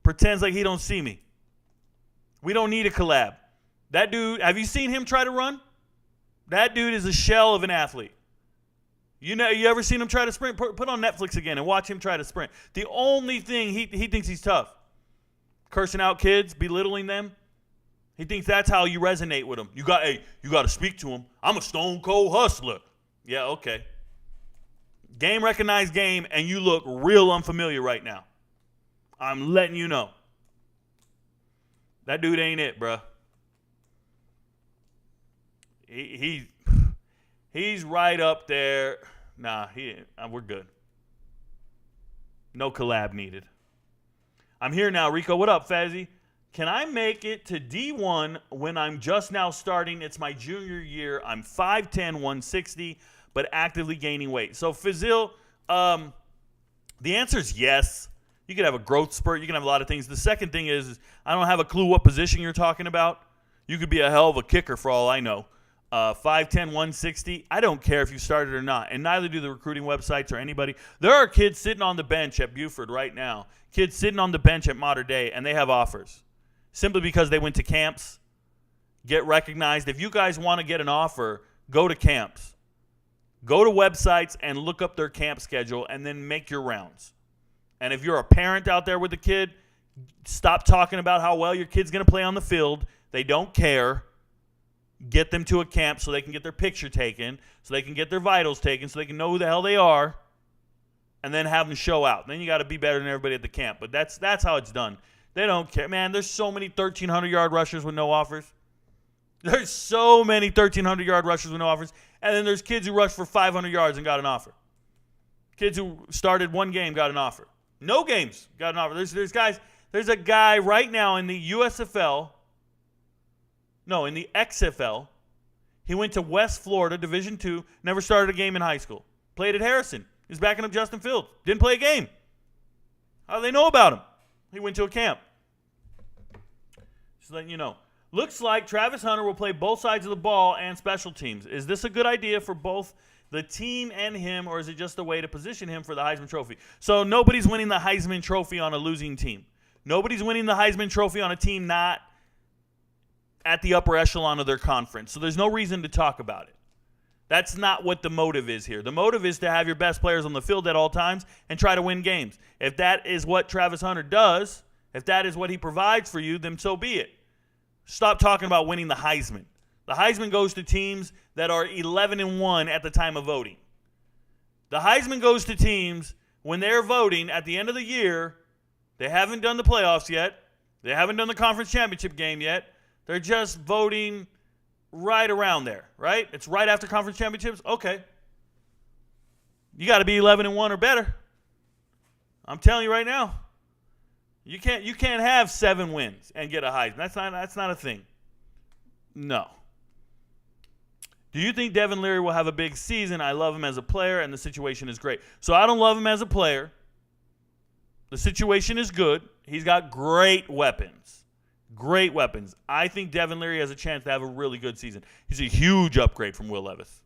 Speaker 3: Pretends like he don't see me. We don't need a collab. That dude, have you seen him try to run? That dude is a shell of an athlete. You ever seen him try to sprint? Put on Netflix again and watch him try to sprint. The only thing, he thinks he's tough. Cursing out kids, belittling them. He thinks that's how you resonate with him. You got to speak to him. I'm a stone cold hustler. Yeah, okay. Game recognized game, and you look real unfamiliar right now. I'm letting you know. That dude ain't it, bruh. He's right up there. Nah, we're good. No collab needed. I'm here now, Rico. What up, Fazzy? Can I make it to D1 when I'm just now starting? It's my junior year. I'm 5'10", 160, but actively gaining weight. So, Fazil, the answer is yes. You could have a growth spurt. You can have a lot of things. The second thing is I don't have a clue what position you're talking about. You could be a hell of a kicker for all I know. 5'10", 160. I don't care if you started or not, and neither do the recruiting websites or anybody. There are kids sitting on the bench at Buford right now, kids sitting on the bench at Mater Dei, and they have offers simply because they went to camps, get recognized. If you guys want to get an offer, go to camps. Go to websites and look up their camp schedule and then make your rounds. And if you're a parent out there with a kid, stop talking about how well your kid's going to play on the field. They don't care. Get them to a camp so they can get their picture taken, so they can get their vitals taken, so they can know who the hell they are, and then have them show out. Then you got to be better than everybody at the camp. But that's how it's done. They don't care. Man, there's so many 1,300-yard rushers with no offers. There's so many 1,300-yard rushers with no offers. And then there's kids who rushed for 500 yards and got an offer. Kids who started one game got an offer. No games got an offer. There's guys. There's a guy right now in the USFL. No, in the XFL. He went to West Florida, Division II, never started a game in high school. Played at Harrison. He's backing up Justin Fields. Didn't play a game. How do they know about him? He went to a camp. Just letting you know. Looks like Travis Hunter will play both sides of the ball and special teams. Is this a good idea for both the team and him, or is it just a way to position him for the Heisman Trophy? So nobody's winning the Heisman Trophy on a losing team. Nobody's winning the Heisman Trophy on a team not at the upper echelon of their conference. So there's no reason to talk about it. That's not what the motive is here. The motive is to have your best players on the field at all times and try to win games. If that is what Travis Hunter does, if that is what he provides for you, then so be it. Stop talking about winning the Heisman. The Heisman goes to teams that are 11-1 at the time of voting. The Heisman goes to teams when they're voting at the end of the year. They haven't done the playoffs yet. They haven't done the conference championship game yet. They're just voting right around there, right? It's right after conference championships. Okay. You got to be 11-1 or better. I'm telling you right now. You can't have 7 wins and get a Heisman. That's not a thing. No. Do you think Devin Leary will have a big season? I love him as a player, and the situation is great. So I don't love him as a player. The situation is good. He's got great weapons. Great weapons. I think Devin Leary has a chance to have a really good season. He's a huge upgrade from Will Levis.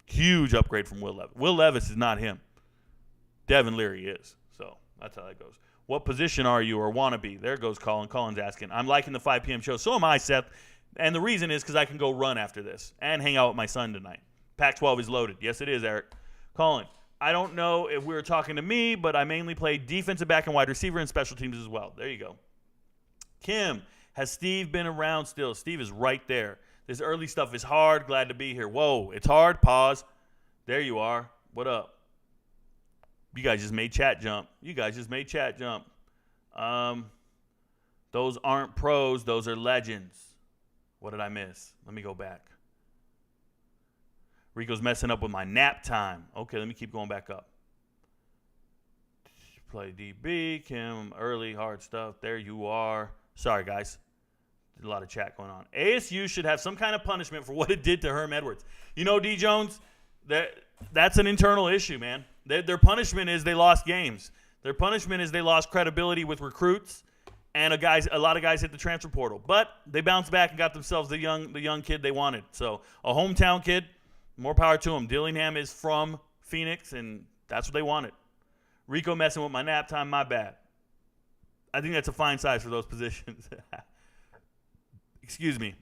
Speaker 3: Huge upgrade from Will Levis. Will Levis is not him. Devin Leary is. So that's how that goes. What position are you or want to be? There goes Colin. Colin's asking. I'm liking the 5 p.m. show. So am I, Seth. And the reason is because I can go run after this and hang out with my son tonight. Pac-12 is loaded. Yes, it is, Eric. Colin, I don't know if we were talking to me, but I mainly play defensive back and wide receiver and special teams as well. There you go. Kim, has Steve been around still? Steve is right there. This early stuff is hard. Glad to be here. Whoa, it's hard. Pause. There you are. What up? You guys just made chat jump. Those aren't pros. Those are legends. What did I miss? Let me go back. Rico's messing up with my nap time. Okay, let me keep going back up. play DB. Kim, early, hard stuff. There you are. Sorry, guys. A lot of chat going on. ASU should have some kind of punishment for what it did to Herm Edwards. You know, D. Jones, that's an internal issue, man. Their punishment is they lost games. Their punishment is they lost credibility with recruits, and a lot of guys hit the transfer portal. But they bounced back and got themselves the young kid they wanted. So a hometown kid, more power to him. Dillingham is from Phoenix, and that's what they wanted. Rico messing with my nap time, my bad. I think that's a fine size for those positions. Excuse me.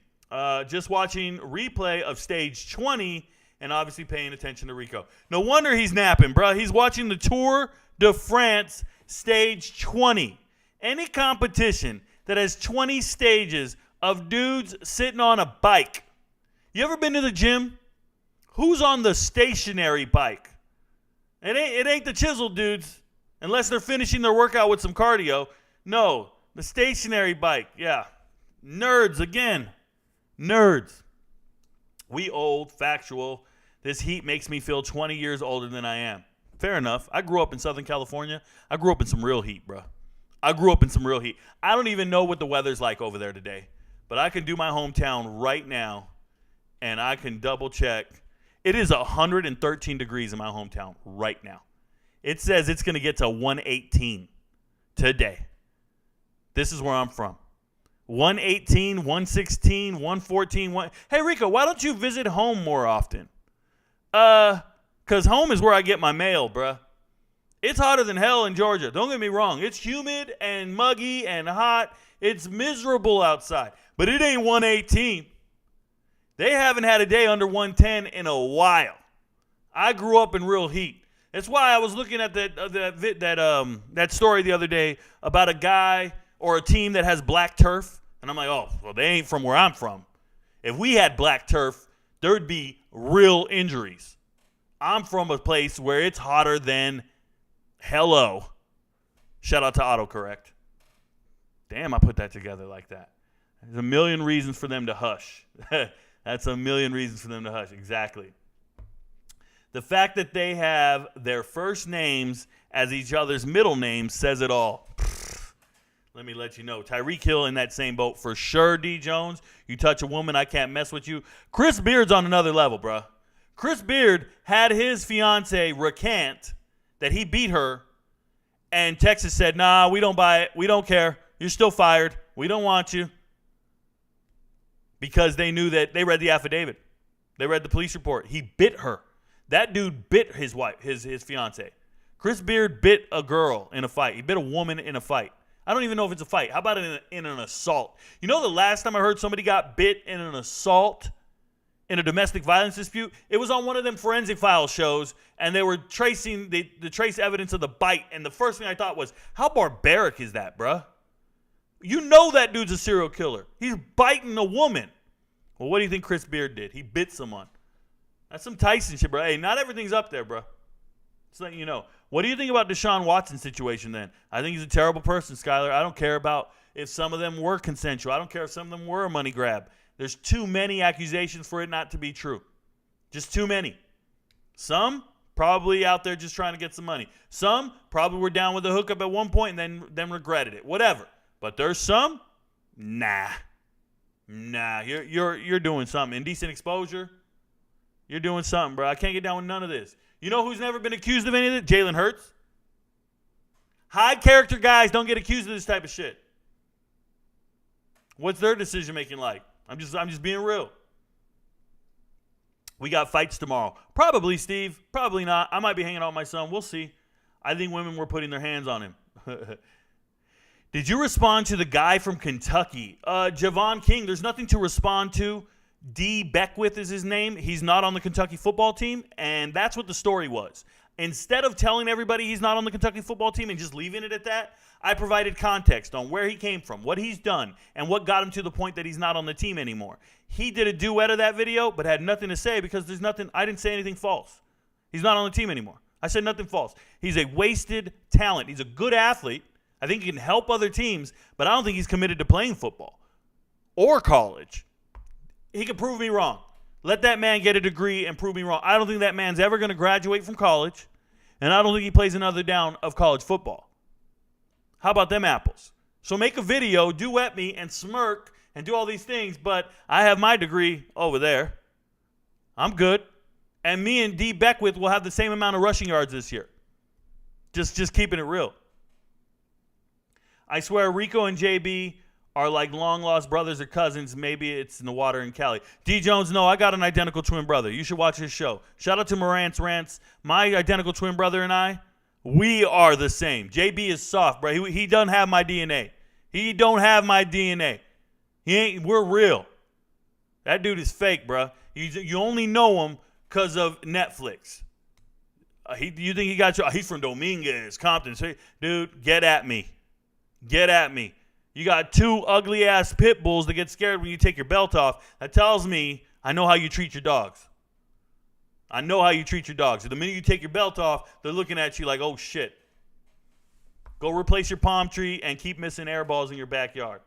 Speaker 3: Just watching replay of stage 20 and obviously paying attention to Rico. No wonder he's napping, bro. He's watching the Tour de France stage 20. Any competition that has 20 stages of dudes sitting on a bike. You ever been to the gym? Who's on the stationary bike? It ain't the chiseled dudes, unless they're finishing their workout with some cardio. No, the stationary bike, yeah. Nerds again. Nerds. We old, factual. This heat makes me feel 20 years older than I am. Fair enough. I grew up in Southern California. I grew up in some real heat, bro. I don't even know what the weather's like over there today. But I can do my hometown right now, and I can double check. It is 113 degrees in my hometown right now. It says it's going to get to 118 today. This is where I'm from. 118, 116, 114. Hey, Rico, why don't you visit home more often? Because home is where I get my mail, bruh. It's hotter than hell in Georgia. Don't get me wrong. It's humid and muggy and hot. It's miserable outside. But it ain't 118. They haven't had a day under 110 in a while. I grew up in real heat. That's why I was looking at that story the other day about a guy or a team that has black turf. And I'm like, oh, well, they ain't from where I'm from. If we had black turf, there'd be real injuries. I'm from a place where it's hotter than hello. Shout out to autocorrect. Damn, I put that together like that. There's a million reasons for them to hush. That's a million reasons for them to hush. Exactly. The fact that they have their first names as each other's middle names says it all. Let me let you know. Tyreek Hill in that same boat for sure, D. Jones. You touch a woman, I can't mess with you. Chris Beard's on another level, bruh. Chris Beard had his fiance recant that he beat her, and Texas said, nah, we don't buy it. We don't care. You're still fired. We don't want you. Because they knew that they read the affidavit. They read the police report. He bit her. That dude bit his wife, his fiance. Chris Beard bit a girl in a fight. He bit a woman in a fight. I don't even know if it's a fight. How about in an assault? You know the last time I heard somebody got bit in an assault in a domestic violence dispute? It was on one of them forensic file shows, and they were tracing the trace evidence of the bite, and the first thing I thought was, how barbaric is that, bruh? You know that dude's a serial killer. He's biting a woman. Well, what do you think Chris Beard did? He bit someone. That's some Tyson shit, bro. Hey, not everything's up there, bro. Just letting you know. What do you think about Deshaun Watson's situation then? I think he's a terrible person, Skyler. I don't care about if some of them were consensual. I don't care if some of them were a money grab. There's too many accusations for it not to be true. Just too many. Some probably out there just trying to get some money. Some probably were down with the hookup at one point and then regretted it. Whatever. But there's some, nah, you're doing something. Indecent exposure, you're doing something, bro. I can't get down with none of this. You know who's never been accused of any of it? Jalen Hurts. High character guys don't get accused of this type of shit. What's their decision making like? I'm just being real. We got fights tomorrow. Probably, Steve. Probably not. I might be hanging out with my son. We'll see. I think women were putting their hands on him. Did you respond to the guy from Kentucky? Javon King, there's nothing to respond to. D. Beckwith is his name. He's not on the Kentucky football team, and that's what the story was. Instead of telling everybody he's not on the Kentucky football team and just leaving it at that, I provided context on where he came from, what he's done, and what got him to the point that he's not on the team anymore. He did a duet of that video, but had nothing to say because there's nothing. I didn't say anything false. He's not on the team anymore. I said nothing false. He's a wasted talent. He's a good athlete. I think he can help other teams, but I don't think he's committed to playing football or college. He could prove me wrong. Let that man get a degree and prove me wrong. I don't think that man's ever going to graduate from college, and I don't think he plays another down of college football. How about them apples? So make a video, duet me, and smirk, and do all these things, but I have my degree over there. I'm good. And me and D. Beckwith will have the same amount of rushing yards this year. Just keeping it real. I swear Rico and JB are like long-lost brothers or cousins. Maybe it's in the water in Cali. D. Jones, no, I got an identical twin brother. You should watch his show. Shout out to Morant's Rants. My identical twin brother and I, we are the same. JB is soft, bro. He doesn't have my DNA. He don't have my DNA. We're real. That dude is fake, bro. You only know him because of Netflix. You think he got you? He's from Dominguez, Compton. Dude, get at me. Get at me. You got two ugly-ass pit bulls that get scared when you take your belt off. That tells me I know how you treat your dogs. I know how you treat your dogs. The minute you take your belt off, they're looking at you like, oh, shit. Go replace your palm tree and keep missing air balls in your backyard.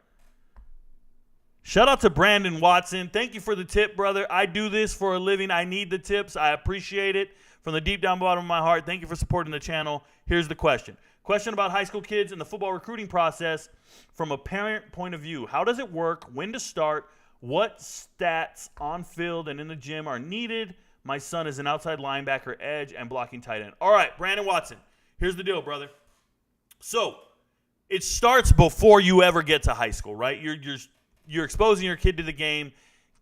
Speaker 3: Shout out to Brandon Watson. Thank you for the tip, brother. I do this for a living. I need the tips. I appreciate it from the deep down bottom of my heart. Thank you for supporting the channel. Here's the question. Question about high school kids and the football recruiting process from a parent point of view. How does it work? When to start? What stats on field and in the gym are needed? My son is an outside linebacker, edge, and blocking tight end. All right, Brandon Watson. Here's the deal, brother. So it starts before you ever get to high school, right? You're exposing your kid to the game,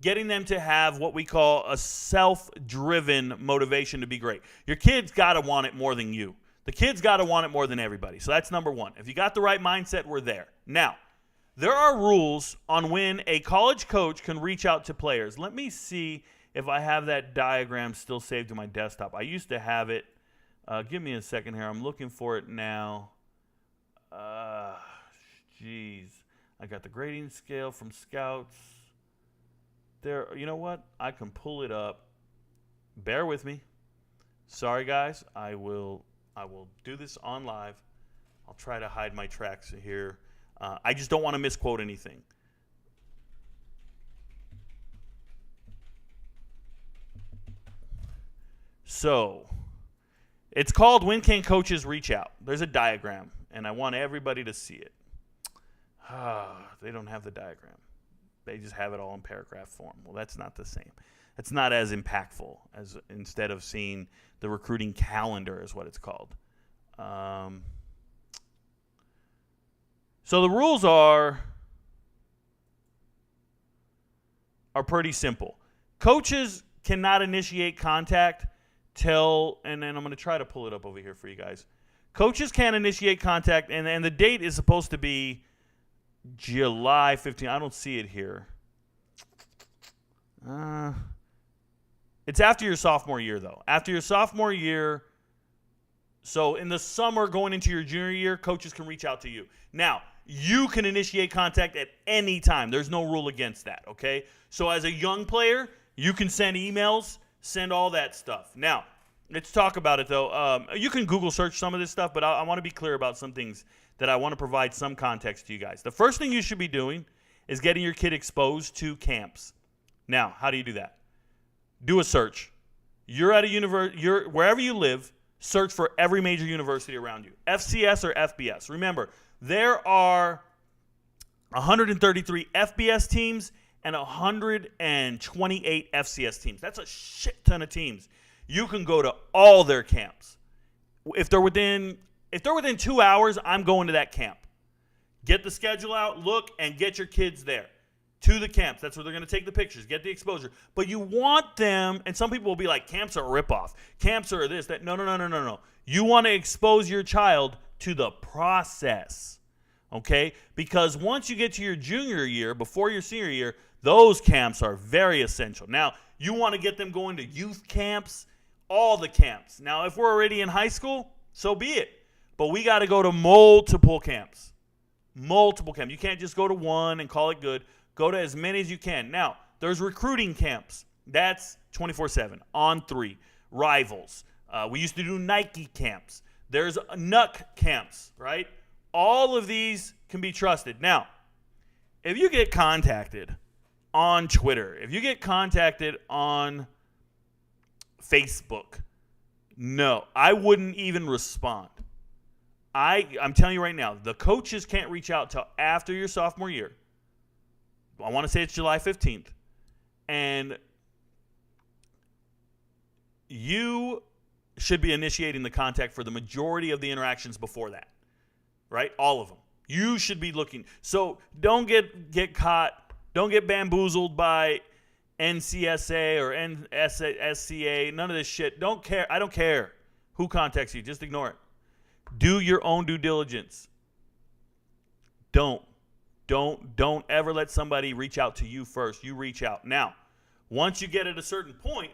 Speaker 3: getting them to have what we call a self-driven motivation to be great. Your kid's got to want it more than you. The kid's got to want it more than everybody. So that's number one. If you got the right mindset, we're there. Now, there are rules on when a college coach can reach out to players. Let me see if I have that diagram still saved to my desktop. I used to have it. Give me a second here. I'm looking for it now. Jeez. I got the grading scale from Scouts. There, you know what? I can pull it up. Bear with me. Sorry, guys. I will do this on live. I'll try to hide my tracks here. I just don't want to misquote anything. So, it's called When Can Coaches Reach Out? There's a diagram, and I want everybody to see it. They don't have the diagram. They just have it all in paragraph form. Well, that's not the same. It's not as impactful as instead of seeing the recruiting calendar is what it's called. So the rules are pretty simple. Coaches cannot initiate contact till, and then I'm going to try to pull it up over here for you guys. Coaches can't initiate contact, and the date is supposed to be July 15th. I don't see it here. It's after your sophomore year, though. After your sophomore year, so in the summer going into your junior year, coaches can reach out to you. Now, you can initiate contact at any time. There's no rule against that, okay? So as a young player, you can send emails, send all that stuff. Now, let's talk about it, though. You can Google search some of this stuff, but I want to be clear about some things that I want to provide some context to you guys. The first thing you should be doing is getting your kid exposed to camps. Now, how do you do that? Do a search. You're at a university, wherever you live, search for every major university around you. FCS or FBS. Remember, there are 133 FBS teams and 128 FCS teams. That's a shit ton of teams. You can go to all their camps. If they're within 2 hours, I'm going to that camp. Get the schedule out, look, and get your kids there to the camps. That's where they're going to take the pictures, get the exposure. But you want them, and some people will be like, camps are a ripoff. Camps are this, that. No. You want to expose your child to the process, okay? Because once you get to your junior year, before your senior year, those camps are very essential. Now, you want to get them going to youth camps, all the camps. Now, if we're already in high school, so be it. But we got to go to multiple camps. Multiple camps. You can't just go to one and call it good. Go to as many as you can. Now, there's recruiting camps. That's 24/7, on 3. Rivals. We used to do Nike camps. There's NUC camps, right? All of these can be trusted. Now, if you get contacted on Twitter, if you get contacted on Facebook, no, I wouldn't even respond. I'm telling you right now, the coaches can't reach out till after your sophomore year. I want to say it's July 15th. And you should be initiating the contact for the majority of the interactions before that, right? All of them. You should be looking. So don't get caught. Don't get bamboozled by NCSA or NSCA. None of this shit. Don't care. I don't care who contacts you. Just ignore it. Do your own due diligence. Don't ever let somebody reach out to you first. You reach out. Now, once you get at a certain point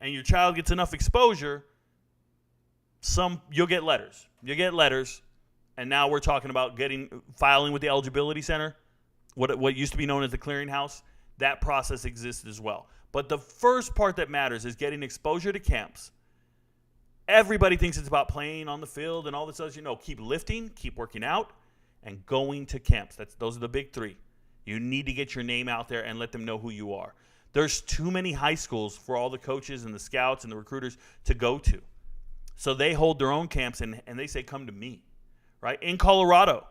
Speaker 3: and your child gets enough exposure, you'll get letters. You'll get letters. And now we're talking about filing with the eligibility center, what used to be known as the clearinghouse. That process exists as well. But the first part that matters is getting exposure to camps. Everybody thinks it's about playing on the field and all this other. Keep lifting, keep working out, and going to camps. Those are the big three. You need to get your name out there and let them know who you are. There's too many high schools for all the coaches and the scouts and the recruiters to go to. So they hold their own camps, and they say, come to me. Right? In Colorado,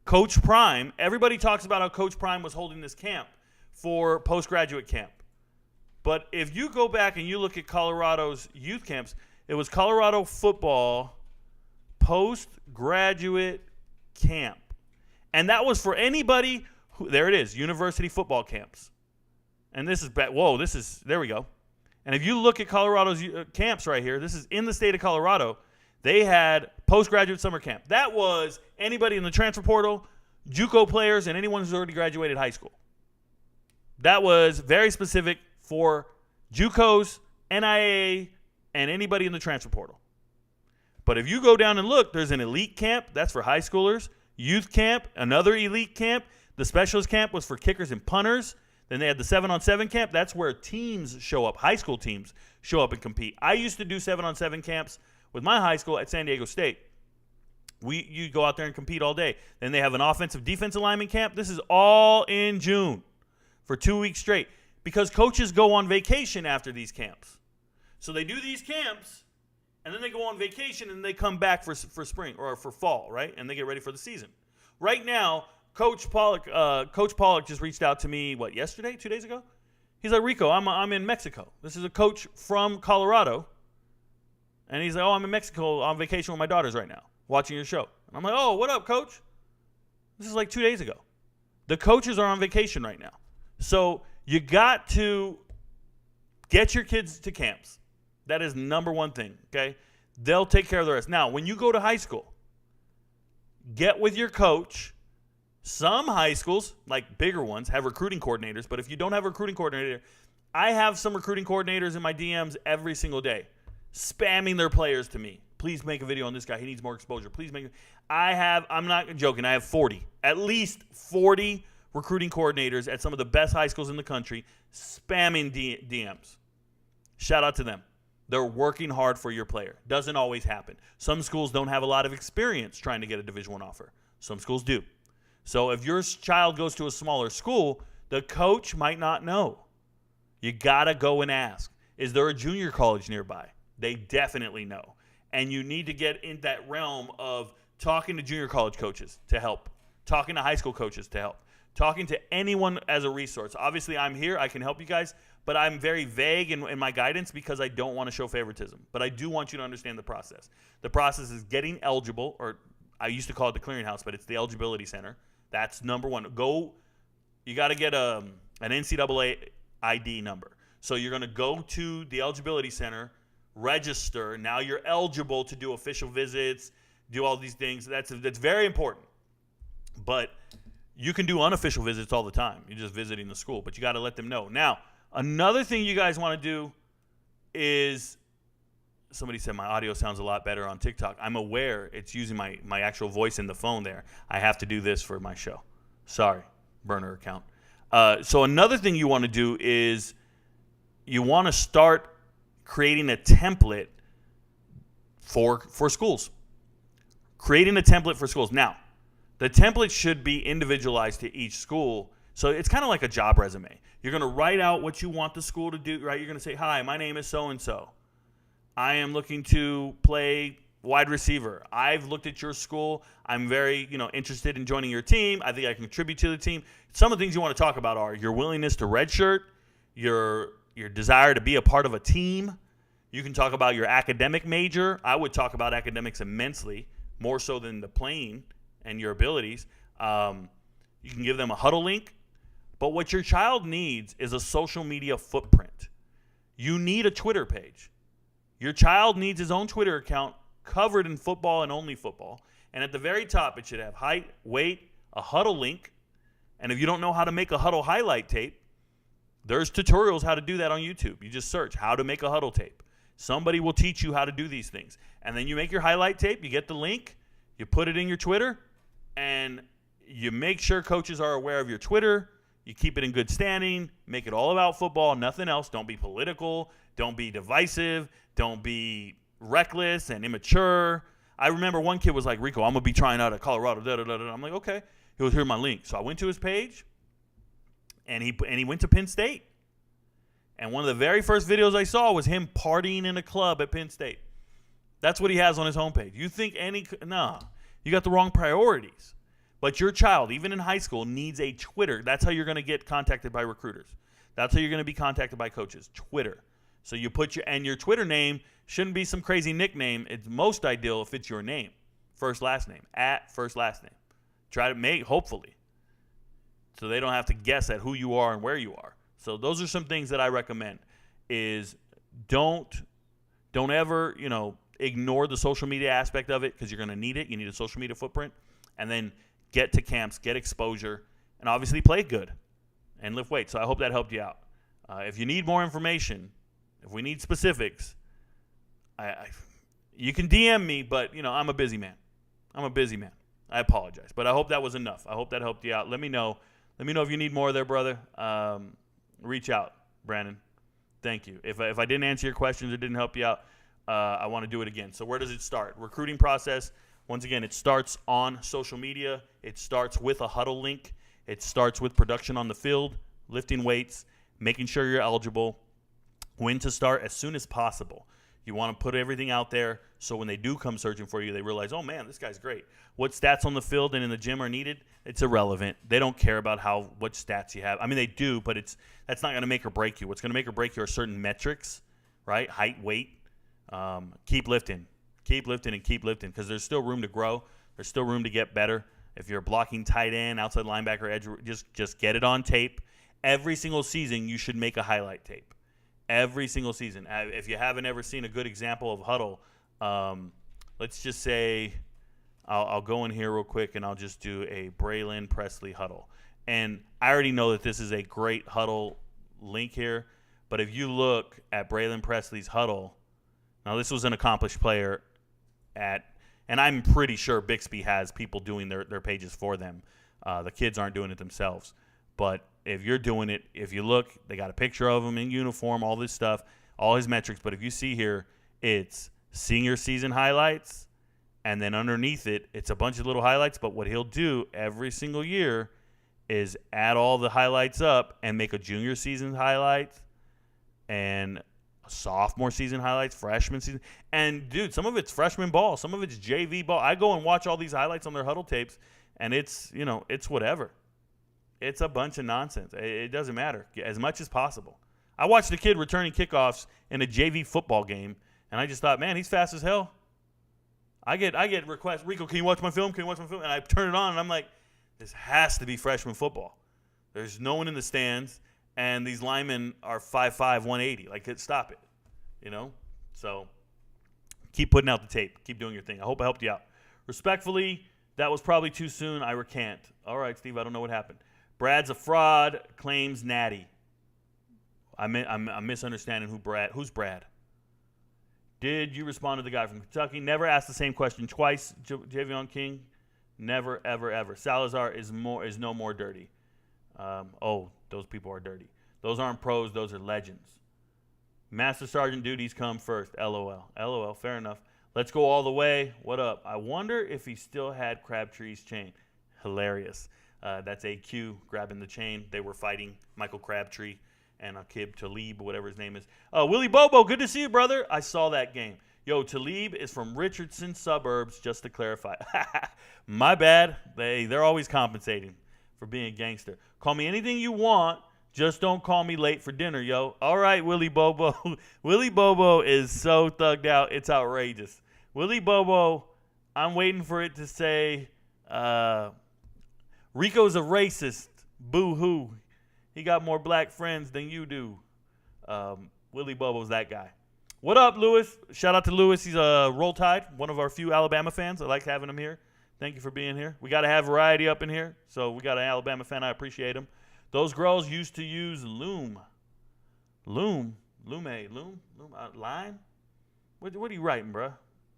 Speaker 3: Coach Prime, everybody talks about how Coach Prime was holding this camp for postgraduate camp. But if you go back and you look at Colorado's youth camps, it was Colorado football postgraduate camp. And that was for anybody there it is, university football camps. And this is there we go. And if you look at Colorado's camps right here, this is in the state of Colorado. They had postgraduate summer camp. That was anybody in the transfer portal, JUCO players, and anyone who's already graduated high school. That was very specific for JUCOs, NIA, and anybody in the transfer portal. But if you go down and look, there's an elite camp. That's for high schoolers. Youth camp, another elite camp. The specialist camp was for kickers and punters. Then they had the 7-on-7 camp. That's where teams show up, high school teams show up and compete. I used to do 7-on-7 camps with my high school at San Diego State. You go out there and compete all day. Then they have an offensive defensive lineman camp. This is all in June for 2 weeks straight because coaches go on vacation after these camps. So they do these camps, and then they go on vacation, and they come back for spring or for fall, right? And they get ready for the season. Right now, Coach Pollock just reached out to me, yesterday, 2 days ago? He's like, Rico, I'm in Mexico. This is a coach from Colorado. And he's like, I'm in Mexico on vacation with my daughters right now, watching your show. And I'm like, oh, what up, coach? This is 2 days ago. The coaches are on vacation right now. So you got to get your kids to camps. That is number one thing, okay? They'll take care of the rest. Now, when you go to high school, get with your coach. Some high schools, like bigger ones, have recruiting coordinators. But if you don't have a recruiting coordinator, I have some recruiting coordinators in my DMs every single day, spamming their players to me. Please make a video on this guy. He needs more exposure. Please make it. I'm not joking. I have 40, at least 40 recruiting coordinators at some of the best high schools in the country spamming DMs. Shout out to them. They're working hard for your player. Doesn't always happen. Some schools don't have a lot of experience trying to get a Division I offer. Some schools do. So if your child goes to a smaller school, the coach might not know. You got to go and ask. Is there a junior college nearby? They definitely know. And you need to get in that realm of talking to junior college coaches to help, talking to high school coaches to help, talking to anyone as a resource. Obviously, I'm here. I can help you guys. But I'm very vague in my guidance because I don't want to show favoritism. But I do want you to understand the process. The process is getting eligible, or I used to call it the clearinghouse, but it's the eligibility center. That's number one. You got to get an NCAA ID number. So you're going to go to the eligibility center, register. Now you're eligible to do official visits, do all these things. That's very important. But you can do unofficial visits all the time. You're just visiting the school, but you got to let them know. Now, another thing you guys want to do is, somebody said my audio sounds a lot better on TikTok. I'm aware it's using my actual voice in the phone there. I have to do this for my show. Sorry, burner account. So another thing you want to do is you want to start creating a template for schools. Creating a template for schools. Now, the template should be individualized to each school. So it's kind of like a job resume. You're going to write out what you want the school to do, right? You're going to say, hi, my name is so-and-so. I am looking to play wide receiver. I've looked at your school. I'm very, interested in joining your team. I think I can contribute to the team. Some of the things you want to talk about are your willingness to redshirt, your desire to be a part of a team. You can talk about your academic major. I would talk about academics immensely, more so than the playing and your abilities. You can give them a huddle link. But what your child needs is a social media footprint. You need a Twitter page. Your child needs his own Twitter account covered in football and only football. And at the very top, it should have height, weight, a huddle link. And if you don't know how to make a huddle highlight tape, there's tutorials how to do that on YouTube. You just search how to make a huddle tape. Somebody will teach you how to do these things. And then you make your highlight tape, you get the link, you put it in your Twitter, and you make sure coaches are aware of your Twitter. You keep it in good standing, make it all about football, nothing else. Don't be political, don't be divisive, don't be reckless and immature. I remember one kid was like, Rico, I'm going to be trying out at Colorado. Da, da, da, da. I'm like, okay. He was, here's my link. So I went to his page, and he went to Penn State. And one of the very first videos I saw was him partying in a club at Penn State. That's what he has on his homepage. You think you got the wrong priorities. But your child, even in high school, needs a Twitter. That's how you're going to get contacted by recruiters. That's how you're going to be contacted by coaches, Twitter. So you put your Twitter name shouldn't be some crazy nickname. It's most ideal if it's your name, first, last name, at first, last name. Try to make, hopefully, so they don't have to guess at who you are and where you are. So those are some things that I recommend is don't ever, ignore the social media aspect of it because you're going to need it. You need a social media footprint. And then get to camps, get exposure, and obviously play good and lift weights. So I hope that helped you out. If you need more information, if we need specifics, you can DM me, but, I'm a busy man. I apologize, but I hope that was enough. I hope that helped you out. Let me know. Let me know if you need more there, brother. Reach out, Brandon. Thank you. If I didn't answer your questions or didn't help you out, I want to do it again. So where does it start? Recruiting process. Once again, it starts on social media. It starts with a huddle link. It starts with production on the field, lifting weights, making sure you're eligible, when to start as soon as possible. You want to put everything out there so when they do come searching for you, they realize, oh, man, this guy's great. What stats on the field and in the gym are needed? It's irrelevant. They don't care about what stats you have. I mean, they do, but that's not going to make or break you. What's going to make or break you are certain metrics, right? Height, weight. Keep lifting. Keep lifting and keep lifting because there's still room to grow. There's still room to get better. If you're blocking tight end, outside linebacker, edge, just get it on tape. Every single season, you should make a highlight tape. Every single season. If you haven't ever seen a good example of huddle, let's just say I'll go in here real quick and I'll just do a Braylon Presley huddle. And I already know that this is a great huddle link here, but if you look at Braylon Presley's huddle, now this was an accomplished player and I'm pretty sure Bixby has people doing their pages for them. The kids aren't doing it themselves. But if you're doing it, if you look, they got a picture of him in uniform, all this stuff, all his metrics. But if you see here, it's senior season highlights, and then underneath it, it's a bunch of little highlights. But what he'll do every single year is add all the highlights up and make a junior season highlights and sophomore season highlights, freshman season. And, dude, some of it's freshman ball. Some of it's JV ball. I go and watch all these highlights on their huddle tapes, and it's whatever. It's a bunch of nonsense. It doesn't matter. As much as possible. I watched a kid returning kickoffs in a JV football game, and I just thought, man, he's fast as hell. I get requests, Rico, can you watch my film? Can you watch my film? And I turn it on, and I'm like, this has to be freshman football. There's no one in the stands, and these linemen are 5'5", 180. Like, stop it, So keep putting out the tape. Keep doing your thing. I hope I helped you out. Respectfully, that was probably too soon. I recant. All right, Steve, I don't know what happened. Brad's a fraud, claims Natty. I'm misunderstanding who's Brad. Did you respond to the guy from Kentucky? Never asked the same question twice, Javion King. Never, ever, ever. Salazar is no more dirty. Those people are dirty. Those aren't pros. Those are legends. Master Sergeant duties come first. LOL. LOL. Fair enough. Let's go all the way. What up? I wonder if he still had Crabtree's chain. Hilarious. That's AQ grabbing the chain. They were fighting Michael Crabtree and Akib Talib, whatever his name is. Willie Bobo, good to see you, brother. I saw that game. Yo, Talib is from Richardson suburbs, just to clarify. My bad. They're always compensating for being a gangster. Call me anything you want. Just don't call me late for dinner, yo. All right, Willie Bobo. Willie Bobo is so thugged out. It's outrageous. Willie Bobo, I'm waiting for it to say, Rico's a racist. Boo-hoo. He got more black friends than you do. Willie Bobo's that guy. What up, Lewis? Shout out to Lewis. He's a Roll Tide, one of our few Alabama fans. I like having him here. Thank you for being here. We got to have variety up in here, so we got an Alabama fan. I appreciate him. Those girls used to use Loom. Line? What are you writing, bruh?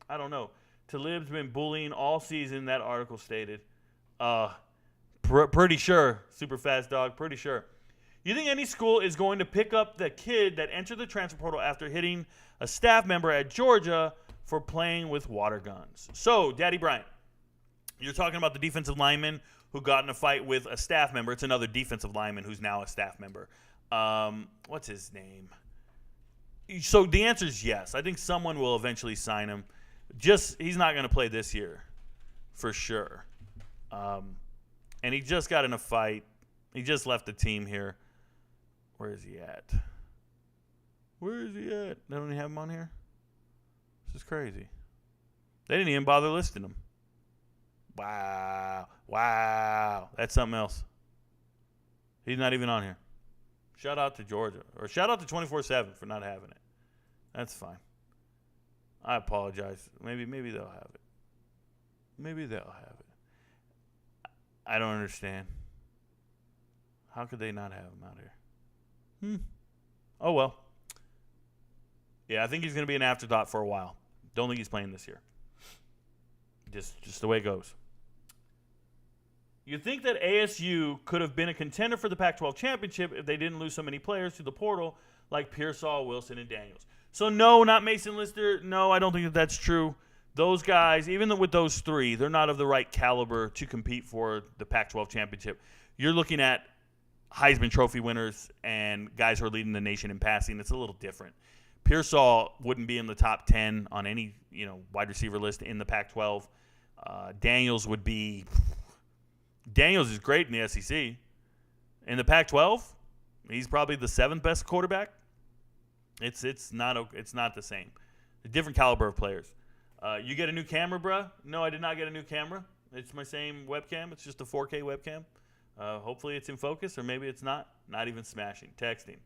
Speaker 3: I don't know. Talib's been bullying all season, that article stated. Pretty sure. Super fast dog, pretty sure. You think any school is going to pick up the kid that entered the transfer portal after hitting a staff member at Georgia for playing with water guns? So, Daddy Bryant, you're talking about the defensive lineman who got in a fight with a staff member. It's another defensive lineman who's now a staff member. What's his name? So the answer is yes. I think someone will eventually sign him. He's not going to play this year, for sure. And he just got in a fight. He just left the team here. Where is he at? They don't even have him on here? This is crazy. They didn't even bother listing him. Wow. That's something else. He's not even on here. Shout out to Georgia. Or shout out to 24/7 for not having it. That's fine. I apologize. Maybe they'll have it. I don't understand. How could they not have him out here? Oh, well. Yeah, I think he's going to be an afterthought for a while. Don't think he's playing this year. Just the way it goes. You think that ASU could have been a contender for the Pac-12 championship if they didn't lose so many players to the portal like Pearsall, Wilson, and Daniels. So, no, not Mason Lister. No, I don't think that that's true. Those guys, even with those three, they're not of the right caliber to compete for the Pac-12 championship. You're looking at Heisman Trophy winners and guys who are leading the nation in passing. It's a little different. Pearsall wouldn't be in the top 10 on any wide receiver list in the Pac-12. Daniels is great in the SEC. In the Pac-12, he's probably the 7th best quarterback. It's not the same. A different caliber of players. You get a new camera, bruh? No, I did not get a new camera. It's my same webcam. It's just a 4K webcam. Hopefully it's in focus, or maybe it's not. Not even smashing. Texting.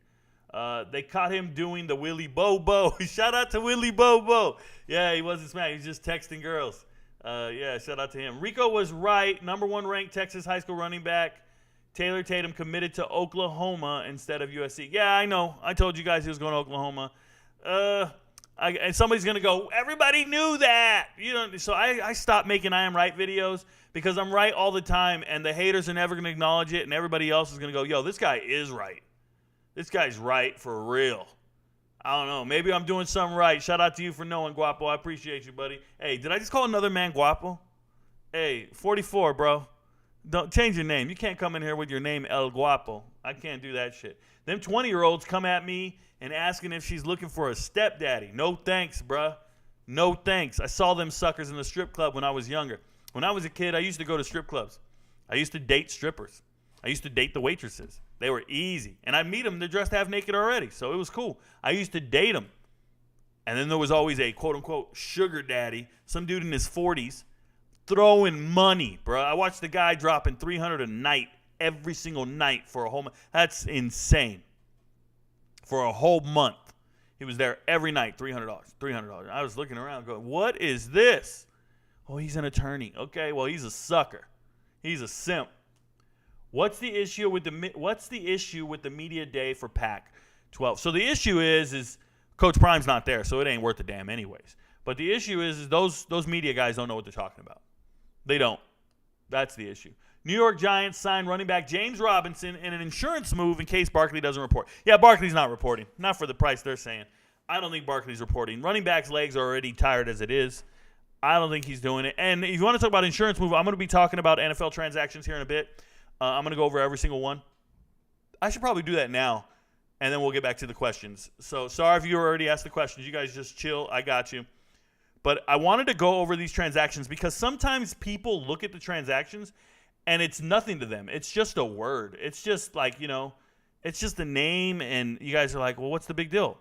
Speaker 3: They caught him doing the Willie Bobo. Shout out to Willie Bobo. Yeah, he wasn't smashing. He's just texting girls. Yeah, shout out to him. Rico was right. Number 1 ranked Texas high school running back. Taylor Tatum committed to Oklahoma instead of USC. Yeah, I know. I told you guys he was going to Oklahoma. And somebody's going to go, everybody knew that. So I stopped making I Am Right videos because I'm right all the time, and the haters are never going to acknowledge it, and everybody else is going to go, yo, this guy is right. This guy's right for real. I don't know. Maybe I'm doing something right. Shout out to you for knowing, Guapo. I appreciate you, buddy. Hey, did I just call another man Guapo? Hey, 44, bro. Don't change your name. You can't come in here with your name El Guapo. I can't do that shit. Them 20-year-olds come at me and asking if she's looking for a stepdaddy. No thanks, bruh. No thanks. I saw them suckers in the strip club when I was younger. When I was a kid, I used to go to strip clubs. I used to date strippers. I used to date the waitresses. They were easy. And I'd meet them. They're dressed half naked already. So it was cool. I used to date them. And then there was always a quote-unquote sugar daddy, some dude in his 40s, throwing money, bro. I watched the guy dropping $300 a night, every single night for a whole month. That's insane. For a whole month. He was there every night, $300. I was looking around going, what is this? Oh, he's an attorney. Okay, well, he's a sucker. He's a simp. What's the issue with the media day for Pac-12? So the issue is Coach Prime's not there, so it ain't worth a damn anyways. But the issue is those media guys don't know what they're talking about. They don't. That's the issue. New York Giants signed running back James Robinson in an insurance move in case Barkley doesn't report. Yeah, Barkley's not reporting. Not for the price they're saying. I don't think Barkley's reporting. Running back's legs are already tired as it is. I don't think he's doing it. And if you want to talk about insurance move, I'm going to be talking about NFL transactions here in a bit. I'm going to go over every single one. I should probably do that now, and then we'll get back to the questions. So sorry if you already asked the questions. You guys just chill. I got you. But I wanted to go over these transactions because sometimes people look at the transactions and it's nothing to them. It's just a word. It's just like, it's just a name, and you guys are like, well, what's the big deal?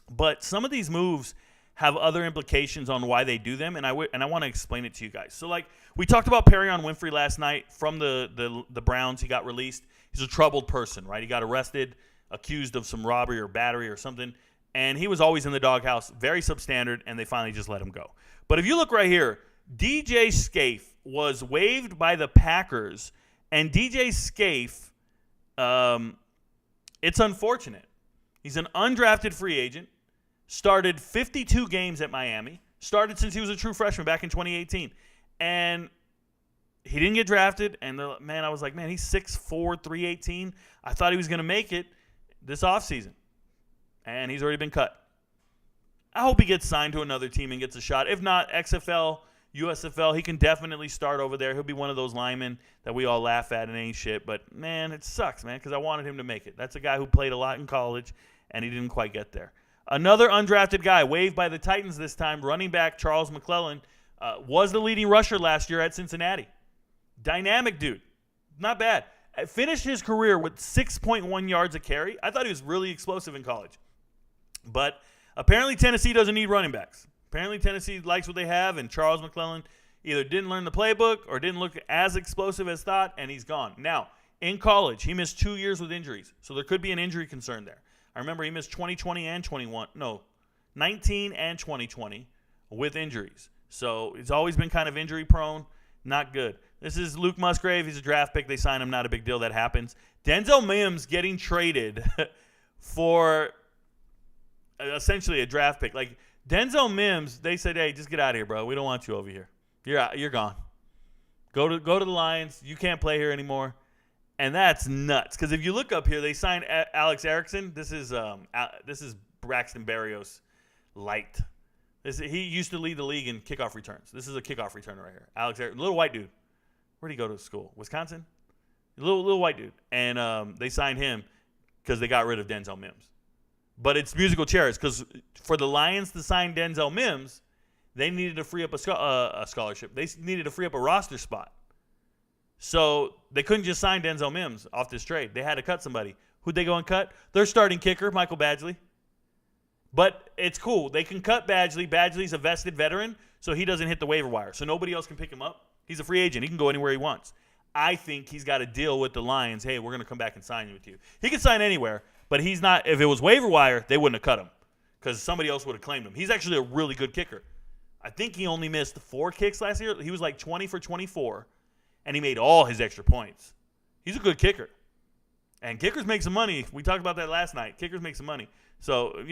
Speaker 3: But some of these moves have other implications on why they do them, and I want to explain it to you guys. So, like, we talked about Perrion Winfrey last night from the Browns. He got released. He's a troubled person, right? He got arrested, accused of some robbery or battery or something, and he was always in the doghouse, very substandard, and they finally just let him go. But if you look right here, DJ Scaife was waived by the Packers, and DJ Scaife, it's unfortunate. He's an undrafted free agent. Started 52 games at Miami. Started since he was a true freshman back in 2018. And he didn't get drafted. And, I was like, man, he's 6'4", 318. I thought he was going to make it this offseason. And he's already been cut. I hope he gets signed to another team and gets a shot. If not, XFL, USFL, he can definitely start over there. He'll be one of those linemen that we all laugh at and ain't shit. But, man, it sucks, man, because I wanted him to make it. That's a guy who played a lot in college, and he didn't quite get there. Another undrafted guy, waived by the Titans this time, running back Charles McClellan, was the leading rusher last year at Cincinnati. Dynamic dude. Not bad. Finished his career with 6.1 yards a carry. I thought he was really explosive in college. But apparently Tennessee doesn't need running backs. Apparently Tennessee likes what they have, and Charles McClellan either didn't learn the playbook or didn't look as explosive as thought, and he's gone. Now, in college, he missed 2 years with injuries, so there could be an injury concern there. I remember he missed 2020 and 19 and 2020 with injuries. So he's always been kind of injury prone. Not good. This is Luke Musgrave. He's a draft pick. They signed him. Not a big deal. That happens. Denzel Mims getting traded for essentially a draft pick. Like Denzel Mims, they said, hey, just get out of here, bro. We don't want you over here. You're out. You're gone. Go to the Lions. You can't play here anymore. And that's nuts, because if you look up here, they signed Alex Erickson. This is Braxton Berrios light. He used to lead the league in kickoff returns. This is a kickoff returner right here. Alex Erickson, little white dude. Where'd he go to school? Wisconsin? Little white dude. And they signed him because they got rid of Denzel Mims. But it's musical chairs, because for the Lions to sign Denzel Mims, they needed to free up a scholarship. They needed to free up a roster spot. So they couldn't just sign Denzel Mims off this trade. They had to cut somebody. Who'd they go and cut? Their starting kicker, Michael Badgley. But it's cool. They can cut Badgley. Badgley's a vested veteran, so he doesn't hit the waiver wire. So nobody else can pick him up. He's a free agent. He can go anywhere he wants. I think he's got a deal with the Lions. Hey, we're going to come back and sign you with you. He can sign anywhere, but he's not. If it was waiver wire, they wouldn't have cut him because somebody else would have claimed him. He's actually a really good kicker. I think he only missed 4 kicks last year. He was like 20 for 24. And he made all his extra points. He's a good kicker. And kickers make some money. We talked about that last night. Kickers make some money. So,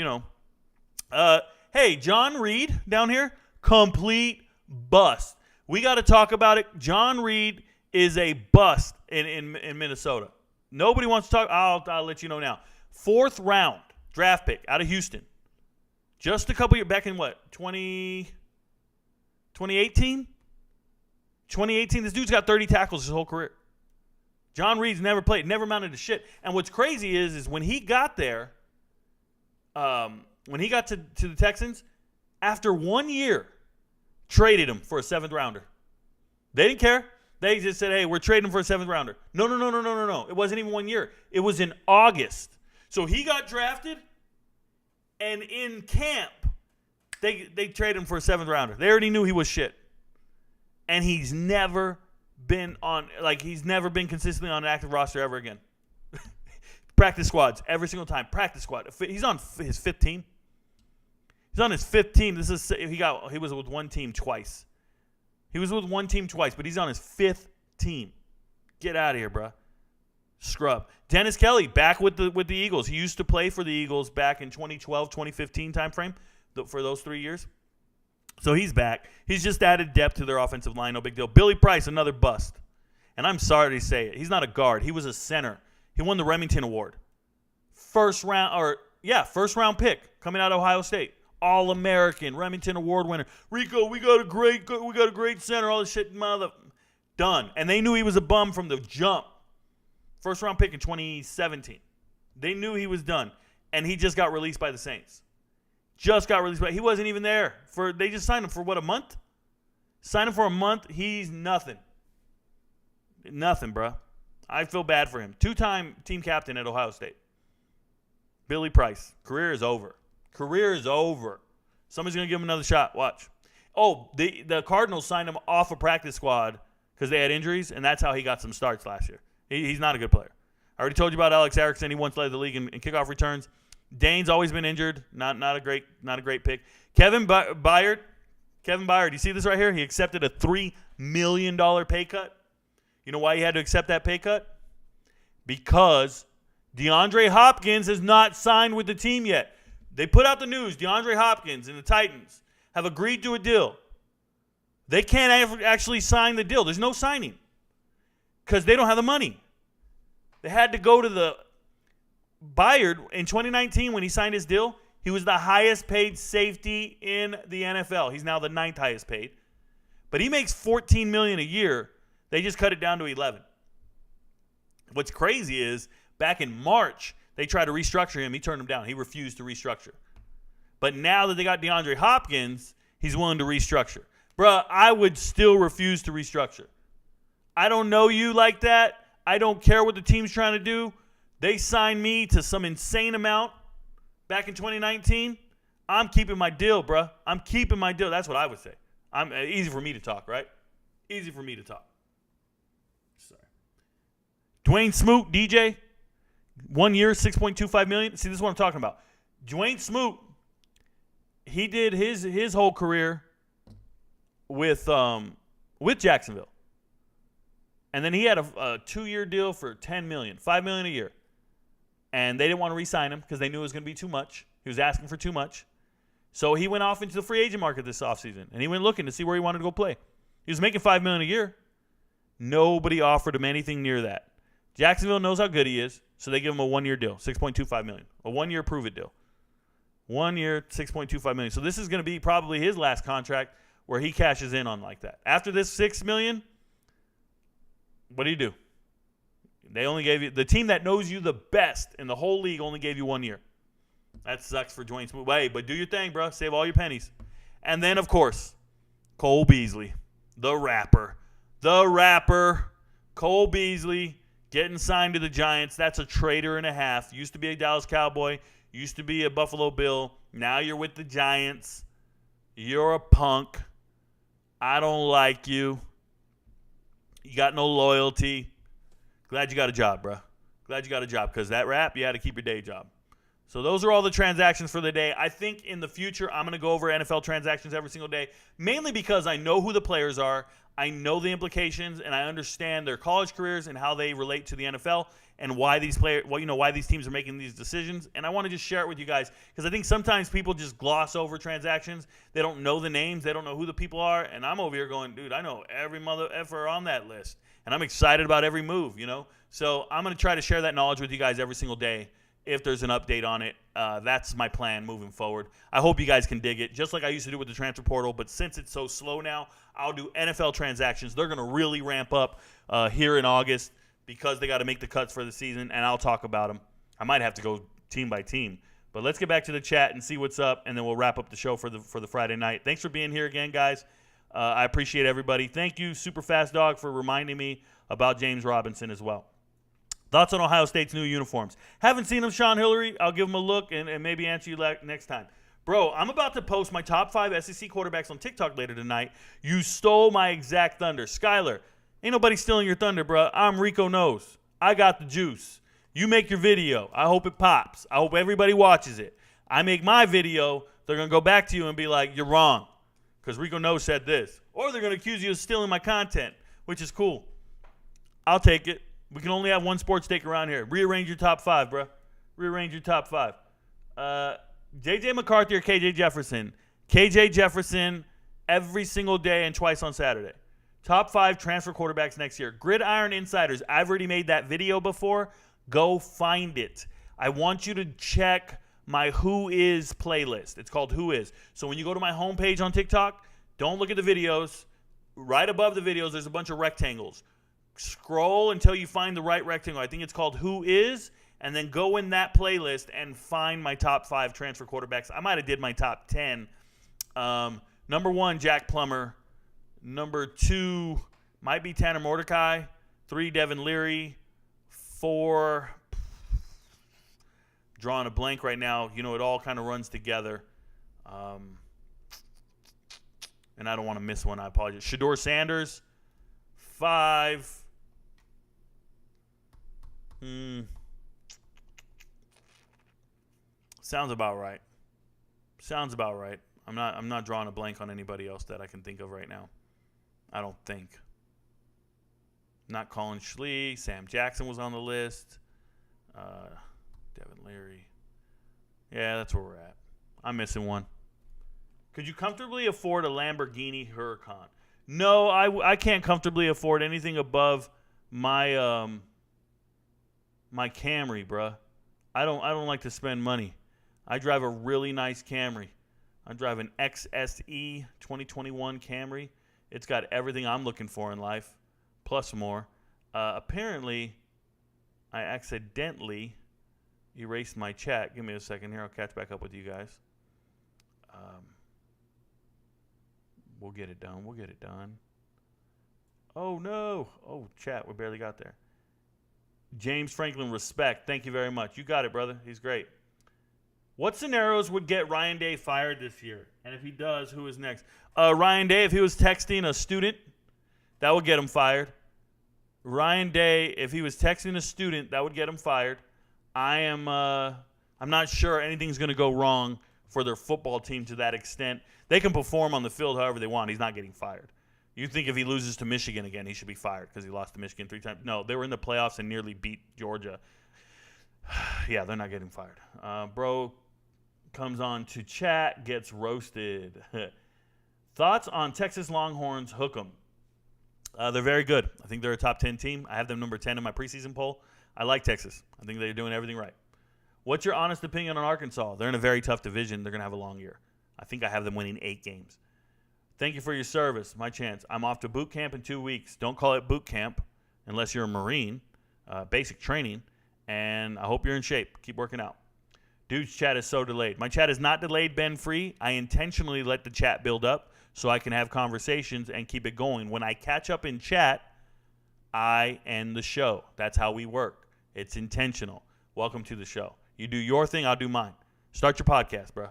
Speaker 3: hey, John Reed down here, complete bust. We got to talk about it. John Reed is a bust in Minnesota. Nobody wants to talk. I'll let you know now. 4th round draft pick out of Houston. Just a couple years back in 2018? 2018, this dude's got 30 tackles his whole career. John Reed's never played, never mounted to shit. And what's crazy is when he got there, when he got to the Texans, after 1 year, traded him for a 7th rounder. They didn't care. They just said, hey, we're trading him for a 7th rounder. No. It wasn't even 1 year. It was in August. So he got drafted, and in camp, they traded him for a 7th rounder. They already knew he was shit. And he's never been consistently on an active roster ever again. Practice squads every single time. Practice squad. He's on his 5th team. He's on his 5th team. He was with one team twice. He was with one team twice, but he's on his 5th team. Get out of here, bro. Scrub. Dennis Kelly back with the Eagles. He used to play for the Eagles back in 2012, 2015 timeframe for those 3 years. So he's back. He's just added depth to their offensive line. No big deal. Billy Price, another bust. And I'm sorry to say it. He's not a guard. He was a center. He won the Remington Award. First round pick coming out of Ohio State. All-American, Remington Award winner. Rico, we got a great center. All this shit, done. And they knew he was a bum from the jump. First round pick in 2017. They knew he was done. And he just got released by the Saints. Just got released, but he wasn't even there. They just signed him for, what, a month? Signed him for a month. He's nothing. Nothing, bro. I feel bad for him. 2-time team captain at Ohio State. Billy Price. Career is over. Career is over. Somebody's going to give him another shot. Watch. Oh, the Cardinals signed him off a practice squad because they had injuries, and that's how he got some starts last year. He's not a good player. I already told you about Alex Erickson. He once led the league in kickoff returns. Dane's always been injured. Not a great pick. Kevin Byard. You see this right here? He accepted a $3 million pay cut. You know why he had to accept that pay cut? Because DeAndre Hopkins has not signed with the team yet. They put out the news. DeAndre Hopkins and the Titans have agreed to a deal. They can't actually sign the deal. There's no signing because they don't have the money. They had to go to the Byard in 2019 when he signed his deal. He was the highest paid safety in the NFL. He's now the 9th highest paid. But he makes $14 million a year. They just cut it down to 11. What's crazy is back in March, they tried to restructure him. He turned him down. He refused to restructure. But now that they got DeAndre Hopkins, he's willing to restructure. Bruh, I would still refuse to restructure. I don't know you like that. I don't care what the team's trying to do. They signed me to some insane amount back in 2019. I'm keeping my deal, bruh. I'm keeping my deal. That's what I would say. Easy for me to talk, right? Easy for me to talk. Sorry. Dwayne Smoot, DJ, 1 year, $6.25 million. See, this is what I'm talking about. Dwayne Smoot, he did his whole career with Jacksonville. And then he had a 2-year deal for $10 million, $5 million a year. And they didn't want to re-sign him because they knew it was going to be too much. He was asking for too much. So he went off into the free agent market this offseason. And he went looking to see where he wanted to go play. He was making $5 million a year. Nobody offered him anything near that. Jacksonville knows how good he is, so they give him a 1-year deal, $6.25 million. A 1-year prove-it deal. 1 year, $6.25 million. So this is going to be probably his last contract where he cashes in on like that. After this $6 million, what do? They only gave you, the team that knows you the best in the whole league only gave you 1 year. That sucks for Dwayne Smoot. Hey, but do your thing, bro. Save all your pennies. And then, of course, Cole Beasley, the rapper. Cole Beasley getting signed to the Giants. That's a traitor and a half. Used to be a Dallas Cowboy. Used to be a Buffalo Bill. Now you're with the Giants. You're a punk. I don't like you. You got no loyalty. Glad you got a job, bro. Glad you got a job because that rap, you had to keep your day job. So those are all the transactions for the day. I think in the future, I'm going to go over NFL transactions every single day, mainly because I know who the players are. I know the implications, and I understand their college careers and how they relate to the NFL and why these why these teams are making these decisions. And I want to just share it with you guys because I think sometimes people just gloss over transactions. They don't know the names. They don't know who the people are. And I'm over here going, dude, I know every mother effer on that list. And I'm excited about every move, So I'm going to try to share that knowledge with you guys every single day if there's an update on it. That's my plan moving forward. I hope you guys can dig it, just like I used to do with the transfer portal. But since it's so slow now, I'll do NFL transactions. They're going to really ramp up here in August because they got to make the cuts for the season, and I'll talk about them. I might have to go team by team. But let's get back to the chat and see what's up, and then we'll wrap up the show for the Friday night. Thanks for being here again, guys. I appreciate everybody. Thank you, Super Fast Dog, for reminding me about James Robinson as well. Thoughts on Ohio State's new uniforms? Haven't seen them, Sean Hillary. I'll give them a look and maybe answer you next time. Bro, I'm about to post my top 5 SEC quarterbacks on TikTok later tonight. You stole my exact thunder. Skyler, ain't nobody stealing your thunder, bro. I'm Rico Knows. I got the juice. You make your video. I hope it pops. I hope everybody watches it. I make my video. They're going to go back to you and be like, you're wrong because Rico Knows said this. Or they're going to accuse you of stealing my content, which is cool. I'll take it. We can only have one sports take around here. Rearrange your top 5, bro. Rearrange your top 5. J.J. McCarthy or K.J. Jefferson? K.J. Jefferson every single day and twice on Saturday. Top 5 transfer quarterbacks next year. Gridiron Insiders. I've already made that video before. Go find it. I want you to check my Who Is playlist. It's called Who Is. So when you go to my homepage on TikTok, don't look at the videos. Right above the videos, there's a bunch of rectangles. Scroll until you find the right rectangle. I think it's called Who Is, and then go in that playlist and find my top 5 transfer quarterbacks. I might have did my top 10. Number 1, Jack Plummer. Number 2 might be Tanner Mordecai. 3, Devin Leary. 4, drawing a blank right now. You know, it all kind of runs together. And I don't want to miss one. I apologize. Shador Sanders. 5. Sounds about right. I'm not drawing a blank on anybody else that I can think of right now. I don't think. Not Colin Schlee. Sam Jackson was on the list. Devin Leary. Yeah, that's where we're at. I'm missing one. Could you comfortably afford a Lamborghini Huracan? No, I can't comfortably afford anything above my my Camry, bruh. I don't like to spend money. I drive a really nice Camry. I drive an XSE 2021 Camry. It's got everything I'm looking for in life, plus more. Apparently, I accidentally erased my chat. Give me a second here. I'll catch back up with you guys. We'll get it done. Oh, no. Oh, chat. We barely got there. James Franklin, respect. Thank you very much. You got it, brother. He's great. What scenarios would get Ryan Day fired this year? And if he does, who is next? Ryan Day, if he was texting a student, that would get him fired. Ryan Day, if he was texting a student, that would get him fired. I'm not sure anything's going to go wrong for their football team to that extent. They can perform on the field however they want. He's not getting fired. You think if he loses to Michigan again, he should be fired because he lost to Michigan 3 times? No, they were in the playoffs and nearly beat Georgia. Yeah, they're not getting fired. Bro comes on to chat, gets roasted. Thoughts on Texas Longhorns? Hook 'em. They're very good. I think they're a top 10 team. I have them number 10 in my preseason poll. I like Texas. I think they're doing everything right. What's your honest opinion on Arkansas? They're in a very tough division. They're going to have a long year. I think I have them winning 8 games. Thank you for your service. My chance. I'm off to boot camp in 2 weeks. Don't call it boot camp unless you're a Marine. Basic training. And I hope you're in shape. Keep working out. Dude's chat is so delayed. My chat is not delayed, Ben Free. I intentionally let the chat build up so I can have conversations and keep it going. When I catch up in chat, I end the show. That's how we work. It's intentional. Welcome to the show. You do your thing, I'll do mine. Start your podcast, bro.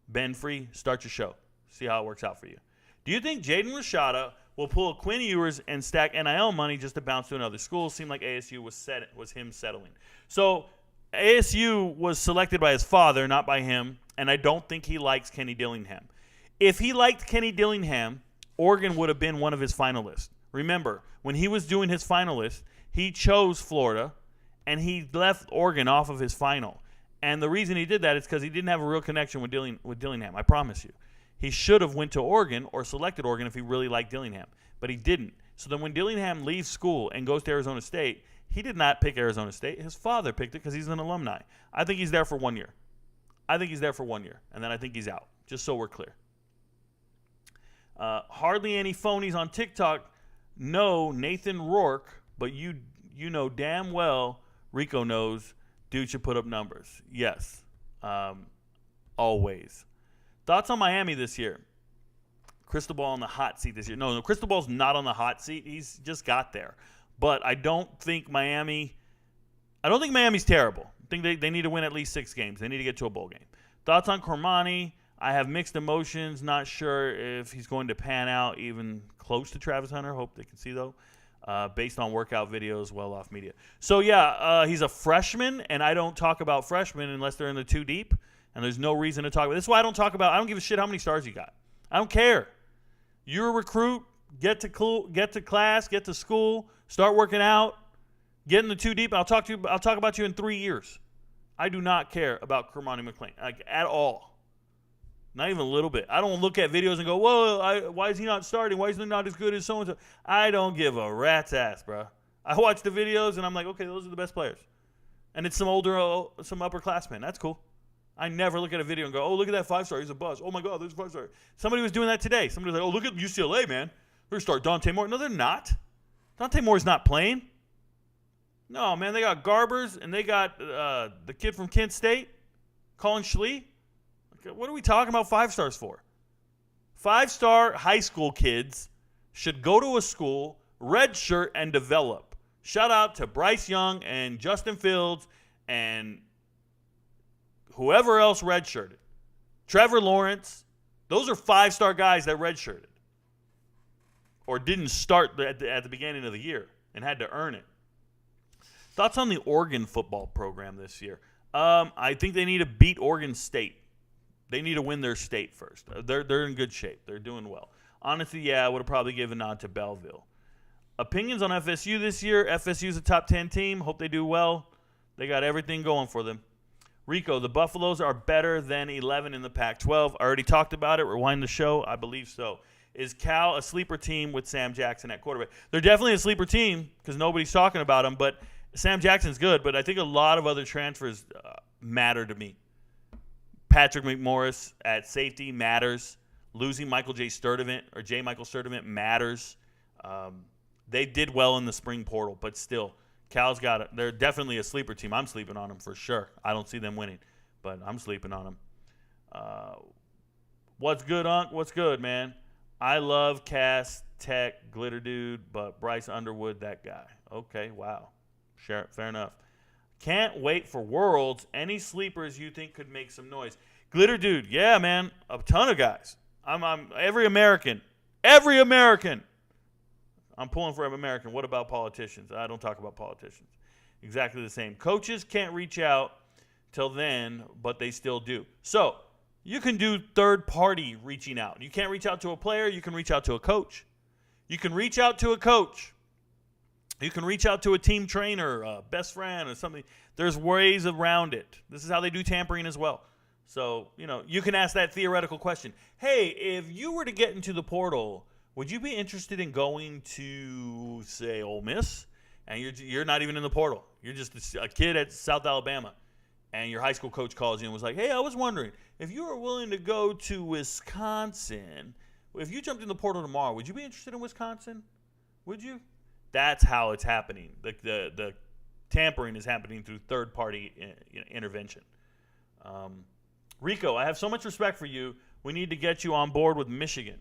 Speaker 3: Ben Free, start your show. See how it works out for you. Do you think Jaden Rashada will pull a Quinn Ewers and stack NIL money just to bounce to another school? Seemed like ASU was him settling. So ASU was selected by his father, not by him, and I don't think he likes Kenny Dillingham. If he liked Kenny Dillingham, Oregon would have been one of his finalists. Remember, when he was doing his finalists, he chose Florida, and he left Oregon off of his final. And the reason he did that is because he didn't have a real connection with Dillingham, I promise you. He should have went to Oregon or selected Oregon if he really liked Dillingham, but he didn't. So then when Dillingham leaves school and goes to Arizona State, he did not pick Arizona State. His father picked it because he's an alumni. I think he's there for 1 year. And then I think he's out, just so we're clear. Hardly any phonies on TikTok know Nathan Rourke, but you know damn well Rico knows dude should put up numbers. Yes, always. Thoughts on Miami this year? Cristobal on the hot seat this year. No, Cristobal's not on the hot seat. He's just got there. But I don't think Miami's terrible. I think they need to win at least 6 games. They need to get to a bowl game. Thoughts on Cormani? I have mixed emotions. Not sure if he's going to pan out even close to Travis Hunter. Hope they can see, though. Based on workout videos, well off media. So, yeah, he's a freshman, and I don't talk about freshmen unless they're in the 2 deep. And there's no reason to talk about. This is why I don't give a shit how many stars you got. I don't care. You're a recruit. Get to class. Get to school. Start working out. Get in the 2 deep. I'll talk about you in 3 years. I do not care about Cormani McClain, like, at all. Not even a little bit. I don't look at videos and go, whoa, why is he not starting? Why is he not as good as so-and-so? I don't give a rat's ass, bro. I watch the videos, and I'm like, okay, those are the best players. And it's some upperclassmen. That's cool. I never look at a video and go, oh, look at that 5-star. He's a buzz. Oh, my God, there's a 5-star. Somebody was doing that today. Somebody was like, oh, look at UCLA, man. They're going to start Dante Moore. No, they're not. Dante Moore's not playing. No, man, they got Garbers, and they got the kid from Kent State, Colin Schlee. What are we talking about 5-stars for? 5-star high school kids should go to a school, redshirt, and develop. Shout out to Bryce Young and Justin Fields and whoever else redshirted. Trevor Lawrence. Those are 5-star guys that redshirted or didn't start at the beginning of the year and had to earn it. Thoughts on the Oregon football program this year? I think they need to beat Oregon State. They need to win their state first. They're in good shape. They're doing well. Honestly, yeah, I would have probably given a nod to Belleville. Opinions on FSU this year? FSU's a top 10 team. Hope they do well. They got everything going for them. Rico, the Buffaloes are better than 11 in the Pac-12. I already talked about it. Rewind the show. I believe so. Is Cal a sleeper team with Sam Jackson at quarterback? They're definitely a sleeper team because nobody's talking about them, but Sam Jackson's good, but I think a lot of other transfers matter to me. Patrick McMorris at safety matters. Losing Michael J. Michael Sturdivant matters. They did well in the spring portal, but still, Cal's got it. They're definitely a sleeper team. I'm sleeping on them for sure. I don't see them winning, but I'm sleeping on them. What's good, Unc? What's good, man? I love Cass Tech Glitter Dude, but Bryce Underwood, that guy. Okay, wow. Sure, fair enough. Can't wait for Worlds. Any sleepers you think could make some noise? Glitter Dude, yeah, man. A ton of guys. I'm every American. Every American. I'm pulling for every American. What about politicians? I don't talk about politicians. Exactly the same. Coaches can't reach out till then, but they still do. So you can do third-party reaching out. You can't reach out to a player. You can reach out to a coach. You can reach out to a coach. You can reach out to a team trainer, a best friend, or something. There's ways around it. This is how they do tampering as well. So, you can ask that theoretical question. Hey, if you were to get into the portal, would you be interested in going to, say, Ole Miss? And you're not even in the portal. You're just a kid at South Alabama. And your high school coach calls you and was like, hey, I was wondering, if you were willing to go to Wisconsin, if you jumped in the portal tomorrow, would you be interested in Wisconsin? Would you? That's how it's happening. The tampering is happening through third-party intervention. Rico, I have so much respect for you. We need to get you on board with Michigan.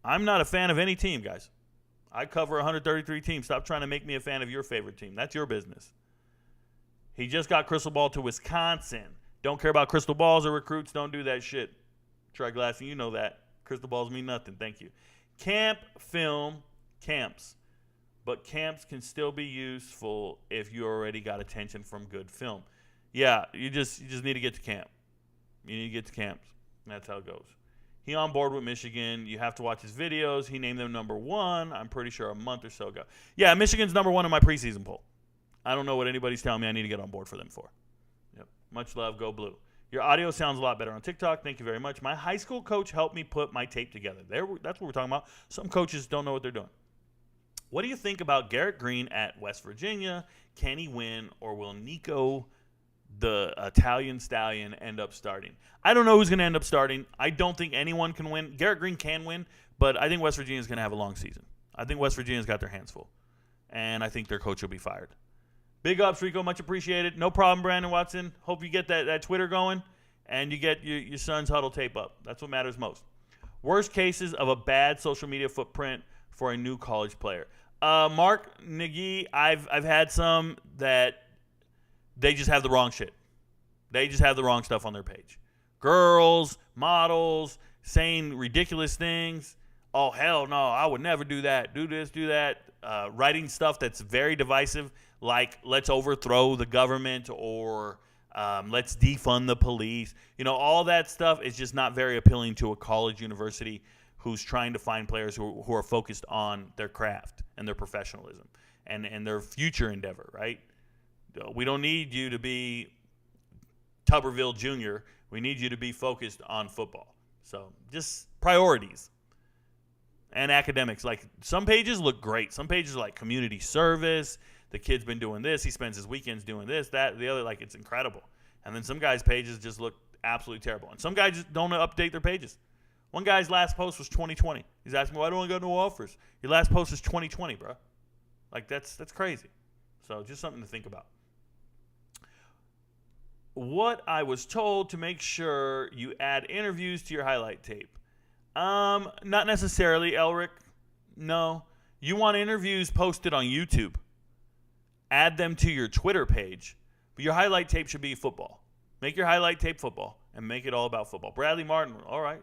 Speaker 3: I'm not a fan of any team, guys. I cover 133 teams. Stop trying to make me a fan of your favorite team. That's your business. He just got crystal ball to Wisconsin. Don't care about crystal balls or recruits. Don't do that shit. Try glassing, you know that. Crystal balls mean nothing. Thank you. Camp, film, camps. But camps can still be useful if you already got attention from good film. Yeah, you just need to get to camp. You need to get to camps. That's how it goes. He on board with Michigan. You have to watch his videos. He named them number 1, I'm pretty sure, a month or so ago. Yeah, Michigan's number 1 in my preseason poll. I don't know what anybody's telling me I need to get on board for them for. Yep. Much love. Go Blue. Your audio sounds a lot better on TikTok. Thank you very much. My high school coach helped me put my tape together. That's what we're talking about. Some coaches don't know what they're doing. What do you think about Garrett Green at West Virginia? Can he win, or will Nico, the Italian stallion, end up starting? I don't know who's going to end up starting. I don't think anyone can win. Garrett Green can win, but I think West Virginia is going to have a long season. I think West Virginia's got their hands full, and I think their coach will be fired. Big ups, Rico. Much appreciated. No problem, Brandon Watson. Hope you get that Twitter going, and you get your son's huddle tape up. That's what matters most. Worst cases of a bad social media footprint for a new college player. Mark Nagy, I've had some that they just have the wrong shit. They just have the wrong stuff on their page. Girls, models, saying ridiculous things. Oh, hell no, I would never do that. Do this, do that. Writing stuff that's very divisive, like let's overthrow the government or let's defund the police. All that stuff is just not very appealing to a college university who's trying to find players who are focused on their craft and their professionalism and their future endeavor, right? We don't need you to be Tuberville Jr. We need you to be focused on football. So just priorities and academics. Like some pages look great. Some pages are like community service. The kid's been doing this. He spends his weekends doing this, that, the other. Like it's incredible. And then some guys' pages just look absolutely terrible. And some guys just don't update their pages. One guy's last post was 2020. He's asking me, why don't I got no offers? Your last post is 2020, bro. Like, that's crazy. So just something to think about. What I was told to make sure you add interviews to your highlight tape. Not necessarily, Elric. No. You want interviews posted on YouTube. Add them to your Twitter page. But your highlight tape should be football. Make your highlight tape football and make it all about football. Bradley Martin. All right.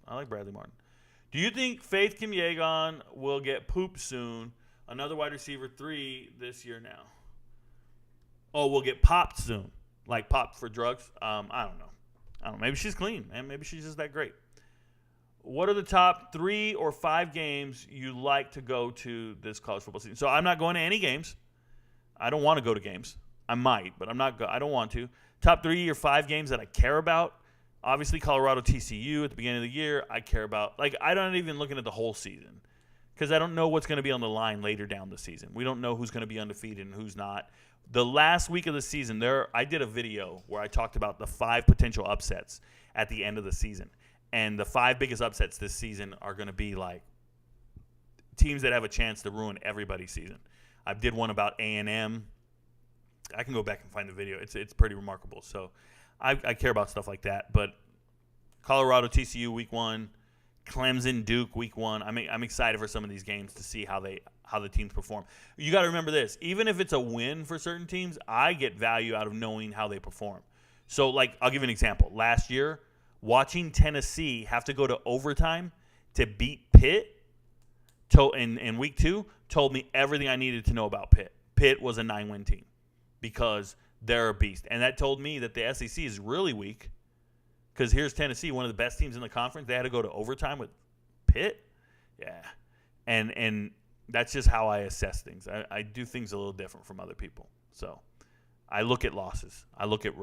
Speaker 3: I like Bradley Martin. Do you think Faith Kimyegon will get pooped soon? Another wide receiver 3 this year now. Oh, will get popped soon. Like popped for drugs? I don't know. Maybe she's clean, man. Maybe she's just that great. What are the top 3 or 5 games you like to go to this college football season? So I'm not going to any games. I don't want to go to games. I might, but I don't want to. Top 3 or 5 games that I care about. Obviously, Colorado TCU at the beginning of the year, I care about. Like, I'm not even looking at the whole season because I don't know what's going to be on the line later down the season. We don't know who's going to be undefeated and who's not. The last week of the season, I did a video where I talked about the 5 potential upsets at the end of the season. And the 5 biggest upsets this season are going to be like teams that have a chance to ruin everybody's season. I did one about A&M. I can go back and find the video. It's pretty remarkable. So I care about stuff like that. But Colorado TCU week 1, Clemson Duke week 1. I'm excited for some of these games to see how the teams perform. You got to remember this. Even if it's a win for certain teams, I get value out of knowing how they perform. So, like, I'll give you an example. Last year, watching Tennessee have to go to overtime to beat Pitt in week 2 told me everything I needed to know about Pitt. Pitt was a 9-win team because they're a beast. And that told me that the SEC is really weak because here's Tennessee, one of the best teams in the conference. They had to go to overtime with Pitt. Yeah. And that's just how I assess things. I do things a little different from other people. So I look at losses. I look at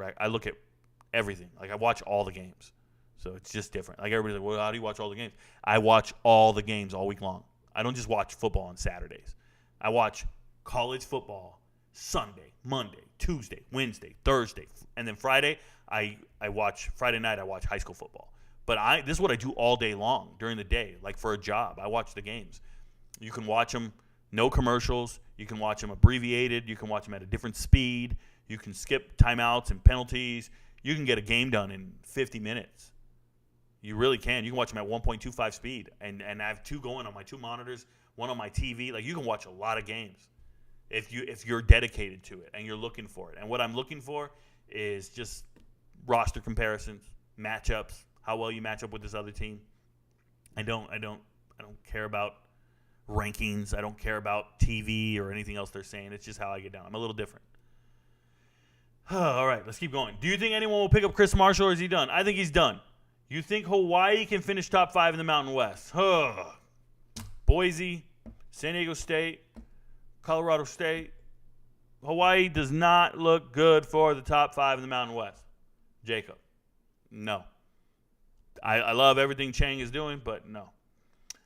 Speaker 3: everything. Like, I watch all the games. So it's just different. Like, everybody's like, well, how do you watch all the games? I watch all the games all week long. I don't just watch football on Saturdays. I watch college football Sunday, Monday, Tuesday, Wednesday, Thursday, and then Friday, Friday night I watch high school football. But this is what I do all day long during the day, like for a job. I watch the games. You can watch them, no commercials. You can watch them abbreviated. You can watch them at a different speed. You can skip timeouts and penalties. You can get a game done in 50 minutes. You really can. You can watch them at 1.25 speed. And I have 2 going on my 2 monitors, 1 on my TV. Like, you can watch a lot of games if you're dedicated to it and you're looking for it. And what I'm looking for is just roster comparisons, matchups, how well you match up with this other team. I don't care about rankings. I don't care about TV or anything else they're saying. It's just how I get down. I'm a little different. All right, let's keep going. Do you think anyone will pick up Chris Marshall, or is he done? I think he's done. You think Hawaii can finish top 5 in the Mountain West? Boise, San Diego State, Colorado State. Hawaii does not look good for the top 5 in the Mountain West. Jacob, no. I love everything Chang is doing, but no.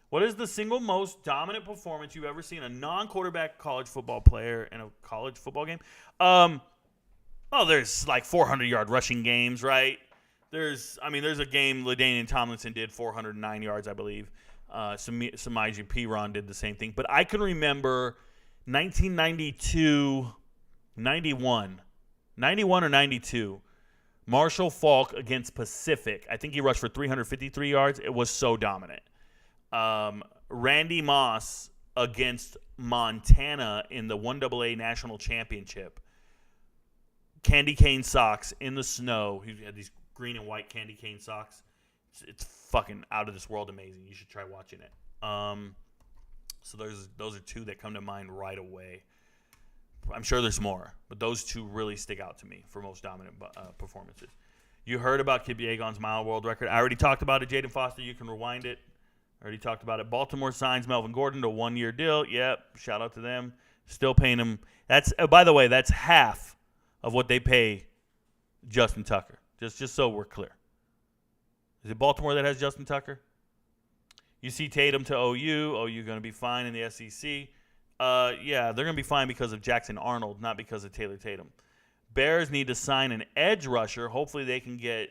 Speaker 3: What is the single most dominant performance you've ever seen a non-quarterback college football player in a college football game? There's like 400-yard rushing games, right? There's a game LaDainian Tomlinson did 409 yards, I believe. Samaje Perine did the same thing. But I can remember 1992, 91 or 92, Marshall Faulk against Pacific. I think he rushed for 353 yards. It was so dominant. Randy Moss against Montana in the 1AA National Championship. Candy cane socks in the snow. He had these green and white candy cane socks. It's fucking out of this world amazing. You should try watching it. So those are 2 that come to mind right away. I'm sure there's more, but those 2 really stick out to me for most dominant performances. You heard about Kipyegon's mile world record. I already talked about it. Jaden Foster, you can rewind it. I already talked about it. Baltimore signs Melvin Gordon to a 1-year deal. Yep, shout out to them. Still paying him. That's by the way, that's half of what they pay Justin Tucker. Just so we're clear. Is it Baltimore that has Justin Tucker? You see Tatum to OU. OU going to be fine in the SEC. Yeah, they're going to be fine because of Jackson Arnold, not because of Taylor Tatum. Bears need to sign an edge rusher. Hopefully they can get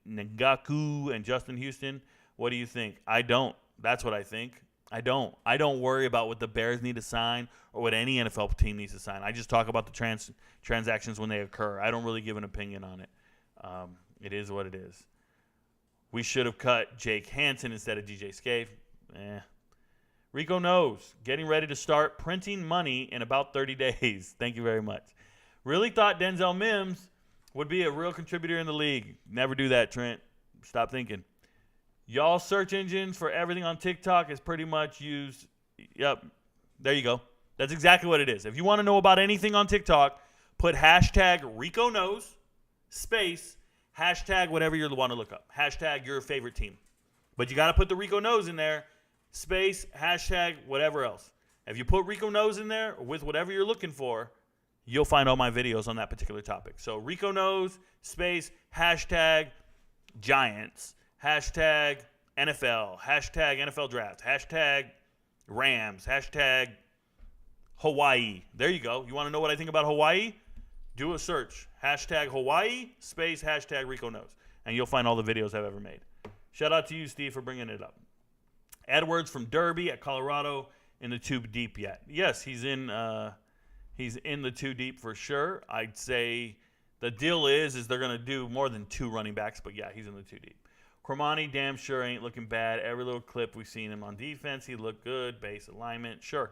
Speaker 3: Ngaku and Justin Houston. What do you think? I don't. That's what I think. I don't worry about what the Bears need to sign or what any NFL team needs to sign. I just talk about the transactions when they occur. I don't really give an opinion on it. It is what it is. We should have cut Jake Hansen instead of DJ Scaife. Rico Knows. Getting ready to start printing money in about 30 days. Thank you very much. Really thought Denzel Mims would be a real contributor in the league. Never do that, Trent. Stop thinking. Y'all search engines for everything on TikTok is pretty much used. Yep. There you go. That's exactly what it is. If you want to know about anything on TikTok, put hashtag Rico Knows, space, hashtag whatever you want to look up. Hashtag your favorite team. But you got to put the Rico Knows in there, space, hashtag whatever else. If you put Rico Knows in there with whatever you're looking for, you'll find all my videos on that particular topic. So Rico Knows, space, hashtag Giants, hashtag NFL, hashtag NFL Draft, hashtag Rams, hashtag Hawaii. There you go. You want to know what I think about Hawaii? Do a search. Hashtag Hawaii, space, hashtag Rico Knows. And you'll find all the videos I've ever made. Shout out to you, Steve, for bringing it up. Edwards from Derby at Colorado in the too deep yet. Yes, he's in the too deep for sure. I'd say the deal is they're going to do more than 2 running backs, but yeah, he's in the too deep. Cromani damn sure ain't looking bad. Every little clip we've seen him on defense, he looked good. Base alignment, sure.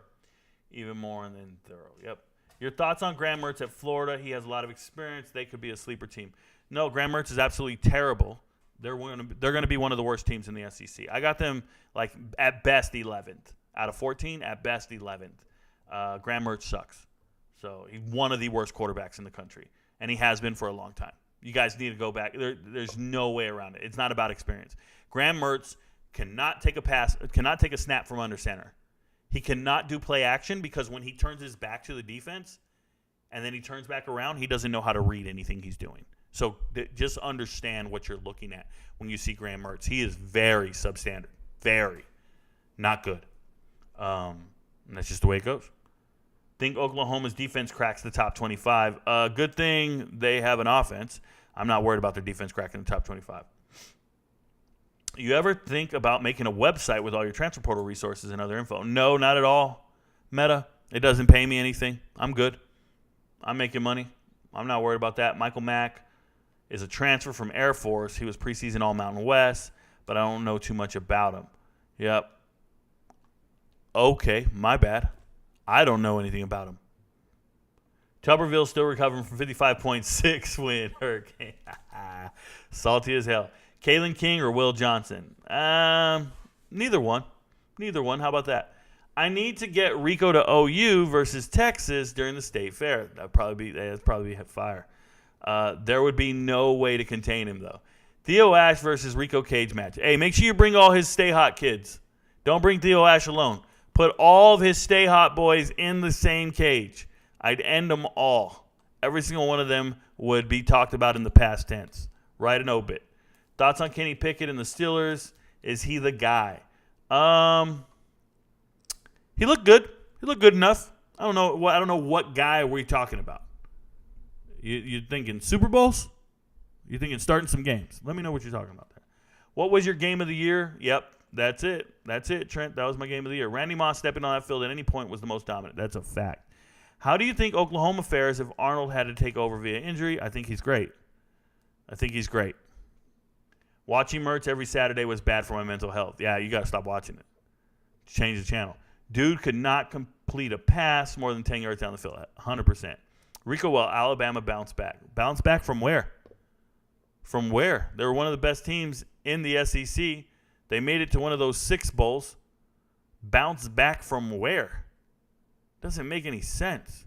Speaker 3: Even more than thorough. Yep. Your thoughts on Graham Mertz at Florida? He has a lot of experience. They could be a sleeper team. No, Graham Mertz is absolutely terrible. They're going to be one of the worst teams in the SEC. I got them like at best 11th out of 14. At best 11th. Graham Mertz sucks. So he's one of the worst quarterbacks in the country, and he has been for a long time. You guys need to go back. There's no way around it. It's not about experience. Graham Mertz cannot take a snap from under center. He cannot do play action because when he turns his back to the defense and then he turns back around, he doesn't know how to read anything he's doing. So just understand what you're looking at when you see Graham Mertz. He is very substandard. Very. Not good. And that's just the way it goes. Think Oklahoma's defense cracks the top 25. Good thing they have an offense. I'm not worried about their defense cracking the top 25. You ever think about making a website with all your transfer portal resources and other info? No, not at all. Meta, it doesn't pay me anything. I'm good. I'm making money. I'm not worried about that. Michael Mack is a transfer from Air Force. He was preseason All-Mountain West, but I don't know too much about him. Yep. Okay, my bad. I don't know anything about him. Tuberville still recovering from 55.6 win Hurricane. Salty as hell. Kalen King or Will Johnson? Neither one. How about that? I need to get Rico to OU versus Texas during the state fair. That'd probably be fire. There would be no way to contain him, though. Theo Ash versus Rico cage match. Hey, make sure you bring all his Stay Hot kids. Don't bring Theo Ash alone. Put all of his Stay Hot boys in the same cage. I'd end them all. Every single one of them would be talked about in the past tense. Write an obit. Thoughts on Kenny Pickett and the Steelers? Is he the guy? He looked good. He looked good enough. I don't know what guy we're talking about. You thinking Super Bowls? You thinking starting some games? Let me know what you're talking about there. What was your game of the year? Yep, that's it, Trent. That was my game of the year. Randy Moss stepping on that field at any point was the most dominant. That's a fact. How do you think Oklahoma fares if Arnold had to take over via injury? I think he's great. Watching Mertz every Saturday was bad for my mental health. Yeah, you got to stop watching it. Change the channel. Dude could not complete a pass more than 10 yards down the field. 100%. Rico, well, Alabama bounced back. Bounced back from where? From where? They were one of the best teams in the SEC. They made it to one of those 6 bowls. Bounced back from where? Doesn't make any sense.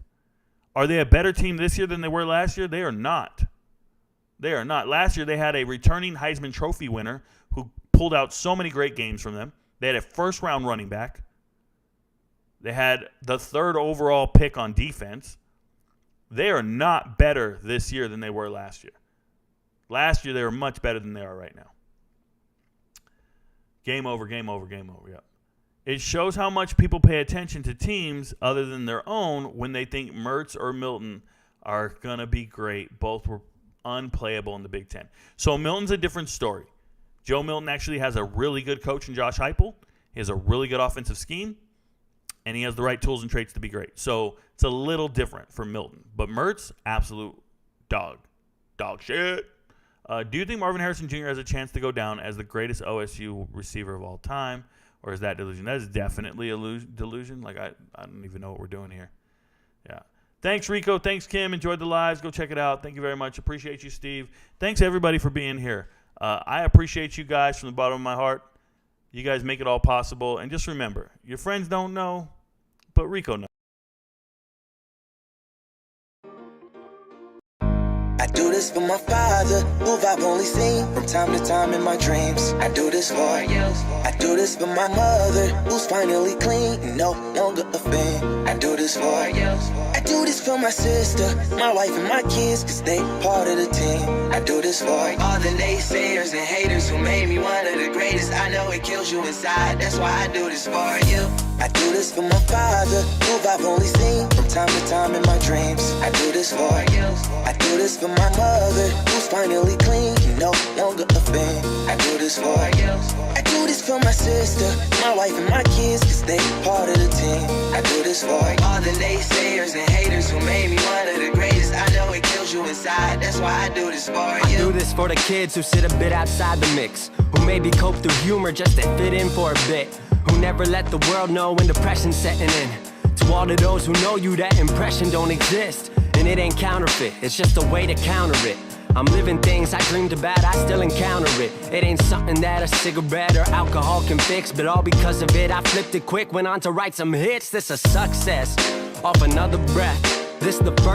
Speaker 3: Are they a better team this year than they were last year? They are not. Last year they had a returning Heisman Trophy winner who pulled out so many great games from them. They had a first-round running back. They had the 3rd overall pick on defense. They are not better this year than they were last year. Last year they were much better than they are right now. Game over. Yep. It shows how much people pay attention to teams other than their own when they think Mertz or Milton are going to be great. Both were unplayable in the Big Ten. So Milton's a different story. Joe Milton actually has a really good coach in Josh Heupel. He has a really good offensive scheme, and he has the right tools and traits to be great. So it's a little different for Milton. But Mertz, absolute dog shit. Do you think Marvin Harrison Jr. has a chance to go down as the greatest OSU receiver of all time, or is that delusion? That is definitely a delusion. Like, I don't even know what we're doing here. Yeah. Thanks, Rico. Thanks, Kim. Enjoyed the lives. Go check it out. Thank you very much. Appreciate you, Steve. Thanks, everybody, for being here. I appreciate you guys from the bottom of my heart. You guys make it all possible. And just remember, your friends don't know, but Rico knows.
Speaker 1: I do this for my father, who I've only seen from time to time in my dreams. I do this for you. I do this for my mother, who's finally clean, no longer a fan. I do this for you. I do this for my sister, my wife and my kids, cause they part of the team. I do this for all the naysayers and haters who made me one of the greatest. I know it kills you inside, that's why I do this for you. I do this for my father, who I've only seen from time to time in my dreams. I do this for you. I do this for my mother, who's finally clean, no longer a fan. I do this for you. I do this for my sister, my wife and my kids, cause they part of the team. I do this for all the naysayers and haters who made me one of the greatest. I know it kills you inside, that's why I do this for you.
Speaker 2: I do this for the kids who sit a bit outside the mix, who maybe cope through humor just to fit in for a bit, who never let the world know when depression's setting in. To all of those who know you, that impression don't exist, and it ain't counterfeit, it's just a way to counter it. I'm living things I dreamed about, I still encounter it. It ain't something that a cigarette or alcohol can fix, but all because of it, I flipped it quick, went on to write some hits. This a success, off another breath. This the first